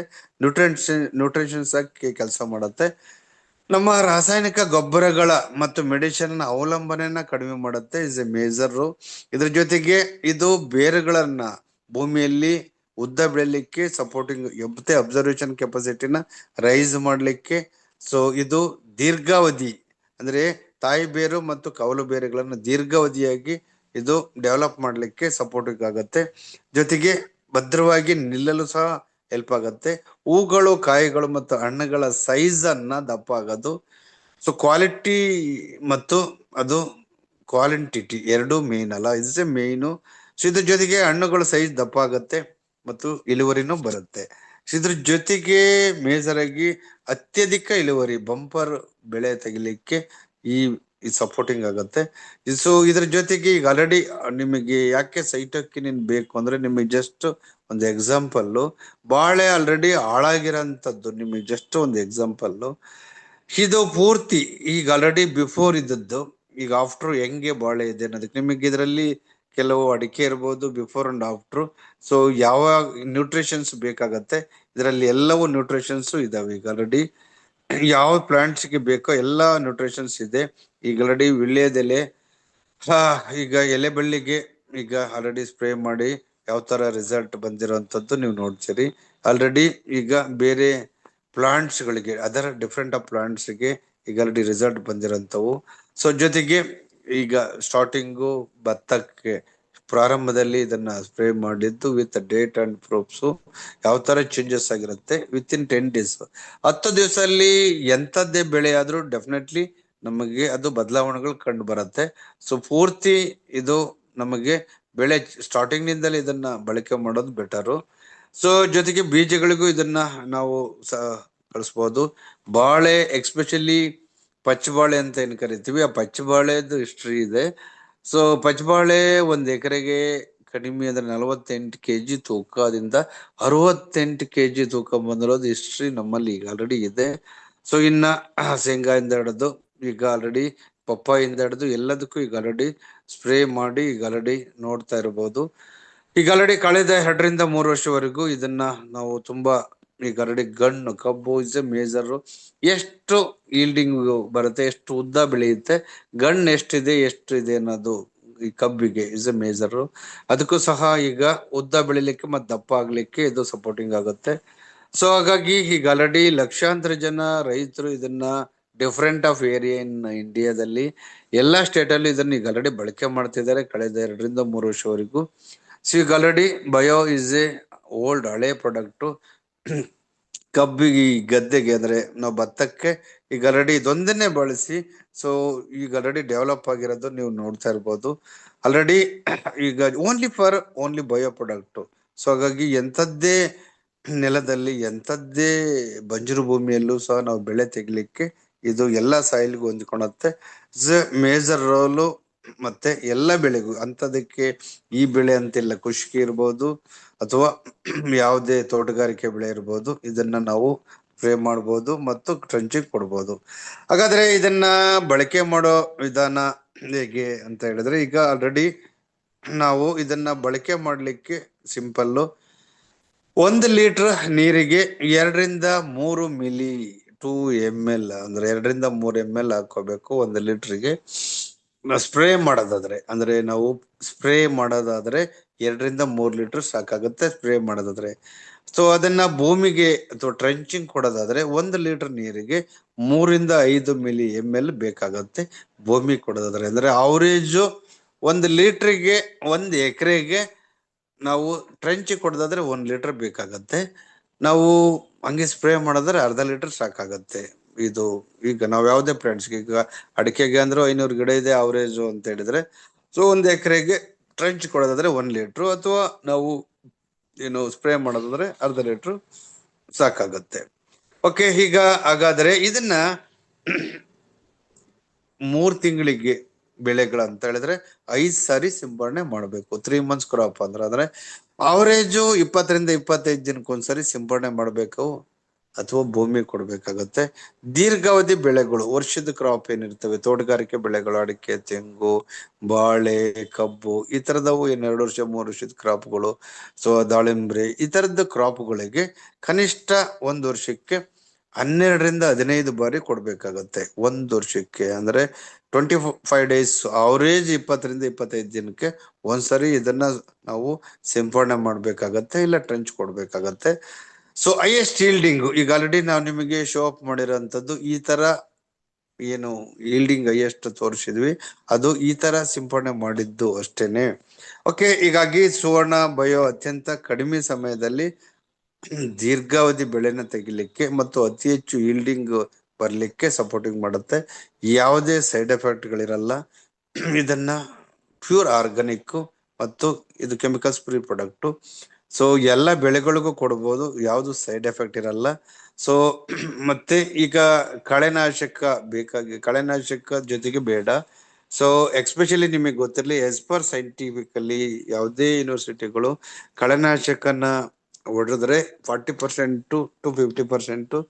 ನ್ಯೂಟ್ರಿಷನ್ಸ್ ಆಗಿ ಕೆಲಸ ಮಾಡುತ್ತೆ. ನಮ್ಮ ರಾಸಾಯನಿಕ ಗೊಬ್ಬರಗಳ ಮತ್ತು ಮೆಡಿಸಿನ್ ಅವಲಂಬನೆಯನ್ನ ಕಡಿಮೆ ಮಾಡುತ್ತೆ, ಇಸ್ ಎ ಮೇಜರ್. ಇದ್ರ ಜೊತೆಗೆ ಇದು ಬೇರುಗಳನ್ನ ಭೂಮಿಯಲ್ಲಿ ಉದ್ದ ಬೆಳಿಲಿಕ್ಕೆ ಸಪೋರ್ಟಿಂಗ್ ಮತ್ತೆ ಅಬ್ಸರ್ವೇಷನ್ ಕೆಪಾಸಿಟಿನ ರೈಸ್ ಮಾಡ್ಲಿಕ್ಕೆ. ಸೊ ಇದು ದೀರ್ಘಾವಧಿ ಅಂದ್ರೆ ತಾಯಿ ಬೇರು ಮತ್ತು ಕವಲು ಬೇರುಗಳನ್ನ ದೀರ್ಘಾವಧಿಯಾಗಿ ಇದು ಡೆವಲಪ್ ಮಾಡ್ಲಿಕ್ಕೆ ಸಪೋರ್ಟಿಂಗ್ ಆಗುತ್ತೆ. ಜೊತೆಗೆ ಭದ್ರವಾಗಿ ನಿಲ್ಲಲು ಸಹ ಹೆಲ್ಪ್ ಆಗುತ್ತೆ. ಹೂಗಳು, ಕಾಯಿಗಳು ಮತ್ತು ಹಣ್ಣುಗಳ ಸೈಜ್ ಅನ್ನ ದಪ್ಪ ಆಗೋದು. ಸೊ ಕ್ವಾಲಿಟಿ ಮತ್ತು ಅದು ಕ್ವಾಲಿಟಿ ಎರಡು ಮೇನ್ ಅಲ್ಲ, ಇಸ್ ಎ ಮೇನು. ಸೊ ಇದ್ರ ಜೊತೆಗೆ ಹಣ್ಣುಗಳ ಸೈಜ್ ದಪ್ಪ ಆಗುತ್ತೆ ಮತ್ತು ಇಳುವರಿನೂ ಬರುತ್ತೆ. ಸೊ ಇದ್ರ ಜೊತೆಗೆ ಮೇಜರ್ ಆಗಿ ಅತ್ಯಧಿಕ ಇಳುವರಿ ಬಂಪರ್ ಬೆಳೆ ತೆಗಿಲಿಕ್ಕೆ ಈ ಸಪೋರ್ಟಿಂಗ್ ಆಗುತ್ತೆ. ಸೊ ಇದ್ರ ಜೊತೆಗೆ ಈಗ ಆಲ್ರೆಡಿ ನಿಮಗೆ ಯಾಕೆ ಸೈಟೋಕಿನಿನ್ ಬೇಕು ಅಂದ್ರೆ, ನಿಮಗೆ ಜಸ್ಟ್ ಒಂದು ಎಕ್ಸಾಂಪಲ್, ಬಾಳೆ ಆಲ್ರೆಡಿ ಹಾಳಾಗಿರೋಂಥದ್ದು ನಿಮಗೆ ಜಸ್ಟ್ ಒಂದು ಎಕ್ಸಾಂಪಲ್. ಇದು ಪೂರ್ತಿ ಈಗ ಆಲ್ರೆಡಿ ಬಿಫೋರ್ ಇದ್ದದ್ದು, ಈಗ ಆಫ್ಟರ್ ಹೆಂಗೆ ಬಾಳೆ ಇದೆ ಅನ್ನೋದಕ್ಕೆ ನಿಮಗೆ ಇದರಲ್ಲಿ ಕೆಲವು ಅಡಿಕೆ ಇರ್ಬೋದು ಬಿಫೋರ್ ಅಂಡ್ ಆಫ್ಟರ್. ಸೊ ಯಾವ ನ್ಯೂಟ್ರಿಷನ್ಸ್ ಬೇಕಾಗತ್ತೆ ಇದರಲ್ಲಿ ಎಲ್ಲವೂ ನ್ಯೂಟ್ರಿಷನ್ಸ್ ಇದಾವೆ. ಈಗ ಆಲ್ರೆಡಿ ಯಾವ ಪ್ಲಾಂಟ್ಸ್ಗೆ ಬೇಕೋ ಎಲ್ಲಾ ನ್ಯೂಟ್ರಿಷನ್ಸ್ ಇದೆ. ಈಗ ಆಲ್ರೆಡಿ ವಿಳ್ಯದೆಲೆ, ಈಗ ಎಲೆ ಬಳ್ಳಿಗೆ ಈಗ ಆಲ್ರೆಡಿ ಸ್ಪ್ರೇ ಮಾಡಿ ಯಾವ ತರ ರಿಸಲ್ಟ್ ಬಂದಿರೋಂಥದ್ದು ನೀವು ನೋಡ್ತೀರಿ. ಆಲ್ರೆಡಿ ಈಗ ಬೇರೆ ಪ್ಲಾಂಟ್ಸ್ ಗಳಿಗೆ ಅದರ್ ಡಿಫ್ರೆಂಟ್ ಆಫ್ ಪ್ಲಾಂಟ್ಸ್ಗೆ ಈಗ ಆಲ್ರೆಡಿ ರಿಸಲ್ಟ್ ಬಂದಿರೋಂಥವು. ಸೊ ಜೊತೆಗೆ ಈಗ ಸ್ಟಾರ್ಟಿಂಗು ಭತ್ತಕ್ಕೆ ಪ್ರಾರಂಭದಲ್ಲಿ ಇದನ್ನ ಸ್ಪ್ರೇ ಮಾಡಿದ್ದು ವಿತ್ ಡೇಟ್ ಅಂಡ್ ಪ್ರೂಫ್ಸ್ ಯಾವ ತರ ಚೇಂಜಸ್ ಆಗಿರುತ್ತೆ ವಿತ್ ಇನ್ 10 days. 10 ದಿವಸದಲ್ಲಿ ಎಂಥದ್ದೇ ಬೆಳೆ ಆದ್ರೂ ಡೆಫಿನೆಟ್ಲಿ ನಮಗೆ ಅದು ಬದಲಾವಣೆಗಳು ಕಂಡು ಬರುತ್ತೆ. ಸೊ ಪೂರ್ತಿ ಇದು ನಮಗೆ ಬೆಳೆ ಸ್ಟಾರ್ಟಿಂಗ್ ನಿಂದಲೇ ಇದನ್ನ ಬಳಕೆ ಮಾಡೋದು ಬೆಟರು. ಸೊ ಜೊತೆಗೆ ಬೀಜಗಳಿಗೂ ಇದನ್ನ ನಾವು ಕಳಿಸ್ಬೋದು. ಬಾಳೆ ಎಕ್ಸ್ಪೆಷಲಿ ಪಚ್ಚಬಾಳೆ ಅಂತ ಏನ್ ಕರಿತೀವಿ, ಆ ಪಚ್ಚಬಾಳೆದು ಹಿಸ್ಟ್ರಿ ಇದೆ. ಸೊ ಪಚ್ಚಬಾಳೆ ಒಂದ್ ಎಕರೆಗೆ ಕಡಿಮೆ ಅಂದ್ರೆ 48 kg ತೂಕದಿಂದ 68 kg ತೂಕ ಬಂದಿರೋದು ಹಿಸ್ಟ್ರಿ ನಮ್ಮಲ್ಲಿ ಈಗ ಆಲ್ರೆಡಿ ಇದೆ. ಸೊ ಇನ್ನ ಶೇಂಗಾಯಿಂದ ಹಿಡಿದು ಈಗ ಆಲ್ರೆಡಿ ಪಪ್ಪಾಯಿಂದ ಹಿಡಿದು ಎಲ್ಲದಕ್ಕೂ ಈಗ ಆಲ್ರೆಡಿ ಸ್ಪ್ರೇ ಮಾಡಿ ಈಗ ಆಲ್ರೆಡಿ ನೋಡ್ತಾ ಇರಬಹುದು. ಈಗ ಆಲ್ರೆಡಿ ಕಳೆದ 2 ರಿಂದ 3 ವರ್ಷವರೆಗೂ ಇದನ್ನ ನಾವು ತುಂಬಾ ಈಗ ಆಲ್ರೆಡಿ ಗಣ್ಣು ಕಬ್ಬು ಇಸ್ ಎ ಮೇಜರ್. ಎಷ್ಟು ಈಲ್ಡಿಂಗ್ ಬರುತ್ತೆ, ಎಷ್ಟು ಉದ್ದ ಬೆಳೆಯುತ್ತೆ, ಗಣ್ಣು ಎಷ್ಟಿದೆ ಅನ್ನೋದು ಈ ಕಬ್ಬಿಗೆ ಇಸ್ ಎ ಮೇಜರ್. ಅದಕ್ಕೂ ಸಹ ಈಗ ಉದ್ದ ಬೆಳಿಲಿಕ್ಕೆ ಮತ್ತೆ ದಪ್ಪ ಆಗ್ಲಿಕ್ಕೆ ಇದು ಸಪೋರ್ಟಿಂಗ್ ಆಗುತ್ತೆ. ಸೊ ಹಾಗಾಗಿ ಈಗ ಆಲ್ರೆಡಿ ಲಕ್ಷಾಂತರ ಜನ ರೈತರು ಇದನ್ನ ಡಿಫ್ರೆಂಟ್ ಆಫ್ ಏರಿಯಾ ಇನ್ ಇಂಡಿಯಾದಲ್ಲಿ ಎಲ್ಲಾ ಸ್ಟೇಟ್ ಅಲ್ಲಿ ಇದನ್ನ ಈಗ ಆಲ್ರೆಡಿ ಬಳಕೆ ಮಾಡ್ತಿದ್ದಾರೆ ಕಳೆದ 2 ರಿಂದ 3 ವರ್ಷವರೆಗೂ. ಸೊ ಈಗ already bio is A old ಹಳೆ ಪ್ರಾಡಕ್ಟ್. ಕಬ್ಬಿಗೆ ಗದ್ದೆಗೆ ಅಂದ್ರೆ ನಾವು ಭತ್ತಕ್ಕೆ ಈಗ ಆಲ್ರೆಡಿ ಇದೊಂದನ್ನೇ ಬಳಸಿ ಸೊ ಈಗ ಆಲ್ರೆಡಿ ಡೆವಲಪ್ ಆಗಿರೋದು ನೀವು ನೋಡ್ತಾ ಇರ್ಬೋದು. ಆಲ್ರೆಡಿ ಈಗ ಓನ್ಲಿ ಬಯೋ ಪ್ರಾಡಕ್ಟ್. ಸೊ ಹಾಗಾಗಿ ಎಂಥದ್ದೇ ನೆಲದಲ್ಲಿ ಎಂಥದ್ದೇ ಬಂಜರು ಭೂಮಿಯಲ್ಲೂ ಸಹ ನಾವು ಬೆಳೆ ತೆಗಿಲಿಕ್ಕೆ ಇದು ಎಲ್ಲಾ ಸಾಯಿಲ್ಗೂ ಹೊಂದ್ಕೊಳತ್ತೆ. ಮೇಜರ್ ರೋಲು ಮತ್ತೆ ಎಲ್ಲ ಬೆಳೆಗೂ ಅಂತದಕ್ಕೆ ಈ ಬೆಳೆ ಅಂತಿಲ್ಲ, ಖುಷ್ಕಿ ಇರ್ಬೋದು ಅಥವಾ ಯಾವುದೇ ತೋಟಗಾರಿಕೆ ಬೆಳೆ ಇರ್ಬೋದು, ಇದನ್ನ ನಾವು ಸ್ಪ್ರೇ ಮಾಡ್ಬೋದು ಮತ್ತು ಟ್ರಂಚಿಗೆ ಕೊಡ್ಬೋದು. ಹಾಗಾದ್ರೆ ಇದನ್ನ ಬಳಕೆ ಮಾಡೋ ವಿಧಾನ ಹೇಗೆ ಅಂತ ಹೇಳಿದ್ರೆ, ಈಗ ಆಲ್ರೆಡಿ ನಾವು ಇದನ್ನ ಬಳಕೆ ಮಾಡ್ಲಿಕ್ಕೆ ಸಿಂಪಲ್ಲು. 1 ಲೀಟರ್ ನೀರಿಗೆ 2 ರಿಂದ 3 ಮಿಲಿ 2 ml ಅಂದ್ರೆ 2 ರಿಂದ 3 ml ಹಾಕೋಬೇಕು 1 ಲೀಟರ್ಗೆ. ಸ್ಪ್ರೇ ಮಾಡೋದಾದ್ರೆ ಅಂದ್ರೆ ನಾವು ಸ್ಪ್ರೇ ಮಾಡೋದಾದ್ರೆ 2 ರಿಂದ 3 ಲೀಟರ್ ಸಾಕಾಗುತ್ತೆ ಸ್ಪ್ರೇ ಮಾಡೋದಾದ್ರೆ. ಸೊ ಅದನ್ನ ಭೂಮಿಗೆ ಅಥವಾ ಟ್ರೆಂಚಿಂಗ್ ಕೊಡೋದಾದ್ರೆ 1 ಲೀಟರ್ ನೀರಿಗೆ 3 ರಿಂದ 5 ml ಬೇಕಾಗತ್ತೆ ಭೂಮಿ ಕೊಡೋದಾದ್ರೆ. ಅಂದ್ರೆ ಅವರೇಜು 1 ಲೀಟರ್ಗೆ 1 ಎಕರೆಗೆ ನಾವು ಟ್ರೆಂಚ್ ಕೊಡೋದಾದ್ರೆ 1 ಲೀಟರ್ ಬೇಕಾಗತ್ತೆ. ನಾವು ಹಂಗೆ ಸ್ಪ್ರೇ ಮಾಡಿದ್ರೆ ಅರ್ಧ ಲೀಟರ್ ಸಾಕಾಗತ್ತೆ. ಇದು ಈಗ ನಾವ್ ಯಾವ್ದೇ ಪ್ಲಾಂಟ್ಸ್ಗೆ, ಈಗ ಅಡಿಕೆಗೆ ಅಂದ್ರೆ 500 ಗಿಡ ಇದೆ ಅವರೇಜ್ ಅಂತ ಹೇಳಿದ್ರೆ, ಸೊ 1 ಎಕರೆಗೆ ಟ್ರೆಂಚ್ ಕೊಡೋದಾದ್ರೆ 1 ಲೀಟರ್, ಅಥವಾ ನಾವು ಏನು ಸ್ಪ್ರೇ ಮಾಡೋದಾದ್ರೆ ಅರ್ಧ ಲೀಟರ್ ಸಾಕಾಗತ್ತೆ. ಓಕೆ, ಈಗ ಹಾಗಾದ್ರೆ ಇದನ್ನ 3 ತಿಂಗಳಿಗೆ ಬೆಳೆಗಳಂತ ಹೇಳಿದ್ರೆ 5 ಸಾರಿ ಸಿಂಪಡಣೆ ಮಾಡಬೇಕು. 3 ಮಂತ್ಸ್ ಕ್ರಾಪ್ ಅಂದ್ರೆ ಅವರೇಜು 20 ರಿಂದ 25 ದಿನಕ್ಕೊಂದ್ಸರಿ ಸಿಂಪಡಣೆ ಮಾಡಬೇಕು ಅಥವಾ ಭೂಮಿ ಕೊಡ್ಬೇಕಾಗತ್ತೆ. ದೀರ್ಘಾವಧಿ ಬೆಳೆಗಳು, ವರ್ಷದ ಕ್ರಾಪ್ ಏನಿರ್ತವೆ, ತೋಟಗಾರಿಕೆ ಬೆಳೆಗಳು, ಅಡಿಕೆ, ತೆಂಗು, ಬಾಳೆ, ಕಬ್ಬು, ಈ ತರದವು 2 ವರ್ಷ 3 ವರ್ಷದ ಕ್ರಾಪ್ಗಳು, ಸೊ ದಾಳಿಂಬ್ರೆ, ಈ ತರದ ಕ್ರಾಪ್ಗಳಿಗೆ ಕನಿಷ್ಠ 1 ವರ್ಷಕ್ಕೆ 12 ರಿಂದ 15 ಬಾರಿ ಕೊಡ್ಬೇಕಾಗತ್ತೆ. 1 ವರ್ಷಕ್ಕೆ ಅಂದ್ರೆ 25 ಡೇಸ್, ಅವರೇಜ್ 20 ರಿಂದ 25 ದಿನಕ್ಕೆ ಒಂದ್ಸರಿ ಇದನ್ನ ನಾವು ಸಿಂಪಡಣೆ ಮಾಡ್ಬೇಕಾಗತ್ತೆ, ಇಲ್ಲ ಟ್ರೆಂಚ್ ಕೊಡ್ಬೇಕಾಗತ್ತೆ. ಸೊ ಹೈಯೆಸ್ಟ್ ಈಲ್ಡಿಂಗ್, ಈಗ ಆಲ್ರೆಡಿ ನಾವು ನಿಮಗೆ ಶೋ ಅಪ್ ಮಾಡಿರೋಂಥದ್ದು ಈ ತರ ಏನು ಈಲ್ಡಿಂಗ್ ಹೈಯೆಸ್ಟ್ ತೋರಿಸಿದ್ವಿ, ಅದು ಈ ತರ ಸಿಂಪಡಣೆ ಮಾಡಿದ್ದು ಅಷ್ಟೇನೆ. ಓಕೆ, ಹೀಗಾಗಿ ಸುವರ್ಣ ಬಯೋ ಅತ್ಯಂತ ಕಡಿಮೆ ಸಮಯದಲ್ಲಿ ದೀರ್ಘಾವಧಿ ಬೆಳೆನ ತೆಗಿಲಿಕ್ಕೆ ಮತ್ತು ಅತಿ ಹೆಚ್ಚು ಈಲ್ಡಿಂಗ್ ಬರ್ಲಿಕ್ಕೆ ಸಪೋರ್ಟಿಂಗ್ ಮಾಡುತ್ತೆ. ಯಾವುದೇ ಸೈಡ್ ಎಫೆಕ್ಟ್ ಗಳಿರಲ್ಲ. ಇದನ್ನ ಪ್ಯೂರ್ ಆರ್ಗಾನಿಕ್ ಮತ್ತು ಇದು ಕೆಮಿಕಲ್ಸ್ ಫ್ರೀ ಪ್ರಾಡಕ್ಟ್. ಸೊ ಎಲ್ಲ ಬೆಳೆಗಳಿಗೂ ಕೊಡ್ಬೋದು, ಯಾವುದು ಸೈಡ್ ಎಫೆಕ್ಟ್ ಇರಲ್ಲ. ಸೊ ಮತ್ತೆ ಈಗ ಕಳೆನಾಶಕ ಕಳೆನಾಶಕ ಜೊತೆಗೆ ಬೇಡ. ಸೊ ಎಕ್ಸ್ಪೆಷಲಿ ನಿಮಗೆ ಗೊತ್ತಿರಲಿ, ಎಸ್ ಪರ್ ಸೈಂಟಿಫಿಕಲಿ ಯಾವುದೇ ಯೂನಿವರ್ಸಿಟಿಗಳು ಕಳೆನಾಶಕನ ಹೊಡೆದ್ರೆ 40% ಟು 50%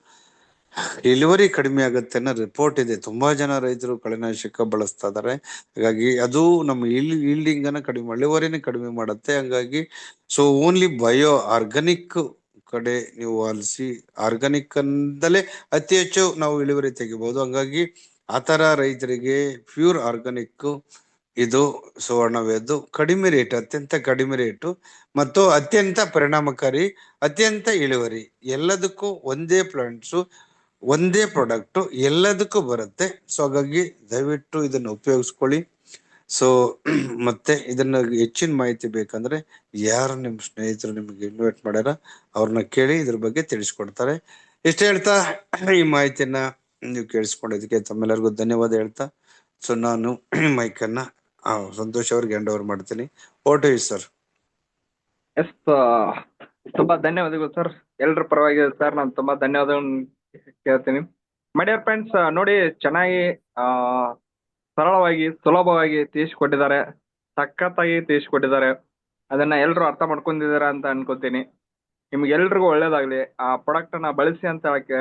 ಇಳುವರಿ ಕಡಿಮೆ ಆಗುತ್ತೆ ಅನ್ನೋ ರಿಪೋರ್ಟ್ ಇದೆ. ತುಂಬಾ ಜನ ರೈತರು ಕಳೆನಾಶಕ ಬಳಸ್ತಾ ಇದಾರೆ. ಹಾಗಾಗಿ ಅದು ನಮ್ಮ ಈಲ್ಡಿಂಗ್ ಅನ್ನ ಕಡಿಮೆ, ಇಳುವರಿನ ಕಡಿಮೆ ಮಾಡುತ್ತೆ. ಹಂಗಾಗಿ ಸೊ ಓನ್ಲಿ ಬಯೋ ಆರ್ಗಾನಿಕ್ ಕಡೆ ನೀವು ಆಲಿಸಿ, ಆರ್ಗಾನಿಕ್ ಅಂದಲೇ ಅತಿ ಹೆಚ್ಚು ನಾವು ಇಳುವರಿ ತೆಗಿಬಹುದು. ಹಂಗಾಗಿ ಆತರ ರೈತರಿಗೆ ಪ್ಯೂರ್ ಆರ್ಗಾನಿಕ್ ಇದು ಸುವರ್ಣವೇದ್ದು. ಕಡಿಮೆ ರೇಟ್, ಅತ್ಯಂತ ಕಡಿಮೆ ರೇಟು ಮತ್ತು ಅತ್ಯಂತ ಪರಿಣಾಮಕಾರಿ, ಅತ್ಯಂತ ಇಳುವರಿ, ಎಲ್ಲದಕ್ಕೂ ಒಂದೇ ಪ್ಲಾಂಟ್ಸು, ಒಂದೇ ಪ್ರಾಡಕ್ಟ್, ಎಲ್ಲದಕ್ಕೂ ಬರುತ್ತೆ. ಸೊ ಹಾಗಾಗಿ ದಯವಿಟ್ಟು ಇದನ್ನ ಉಪಯೋಗಿಸ್ಕೊಳ್ಳಿ. ಸೊ ಮತ್ತೆ ಇದನ್ನ ಹೆಚ್ಚಿನ ಮಾಹಿತಿ ಬೇಕಂದ್ರೆ ಯಾರು ನಿಮ್ ಸ್ನೇಹಿತರು ನಿಮ್ಗೆ ಇನ್ವೈಟ್ ಮಾಡ್ಯಾರ ಅವ್ರನ್ನ ಕೇಳಿ ಇದ್ರ ಬಗ್ಗೆ ತಿಳಿಸ್ಕೊಡ್ತಾರೆ. ಇಷ್ಟ ಹೇಳ್ತಾ ಈ ಮಾಹಿತಿಯನ್ನ ನೀವು ಕೇಳಿಸ್ಕೊಂಡಿದ್ದಕ್ಕೆ ತಮ್ಮೆಲ್ಲರಿಗೂ ಧನ್ಯವಾದ ಹೇಳ್ತಾ, ಸೊ ನಾನು ಮೈಕನ್ನ ಸಂತೋಷ್ ಅವ್ರಿಗೆ ಹ್ಯಾಂಡ್ ಓವರ್ ಮಾಡ್ತೀನಿ. Over to you sir. Yes, ತುಂಬಾ ಧನ್ಯವಾದಗಳು ಸರ್. ಎಲ್ರ ಪರವಾಗಿ ಸರ್ ನಾನು ತುಂಬಾ ಧನ್ಯವಾದಗಳನ್ನು ಕೇಳ್ತೀನಿ. ಮೈ ಡಿಯರ್ ಫ್ರೆಂಡ್ಸ್, ನೋಡಿ ಚೆನ್ನಾಗಿ ಸರಳವಾಗಿ ಸುಲಭವಾಗಿ ತಿಳಿಸ್ಕೊಟ್ಟಿದ್ದಾರೆ, ಸಖತ್ತಾಗಿ ತಿಳಿಸ್ಕೊಟ್ಟಿದ್ದಾರೆ. ಅದನ್ನ ಎಲ್ಲರೂ ಅರ್ಥ ಮಾಡ್ಕೊಂಡಿದ್ದಾರೆ ಅಂತ ಅನ್ಕೋತೀನಿ. ನಿಮ್ಗೆಲ್ರಿಗೂ ಒಳ್ಳೇದಾಗ್ಲಿ. ಆ ಪ್ರಾಡಕ್ಟ್ ಅನ್ನ ಬಳಸಿ ಅಂತ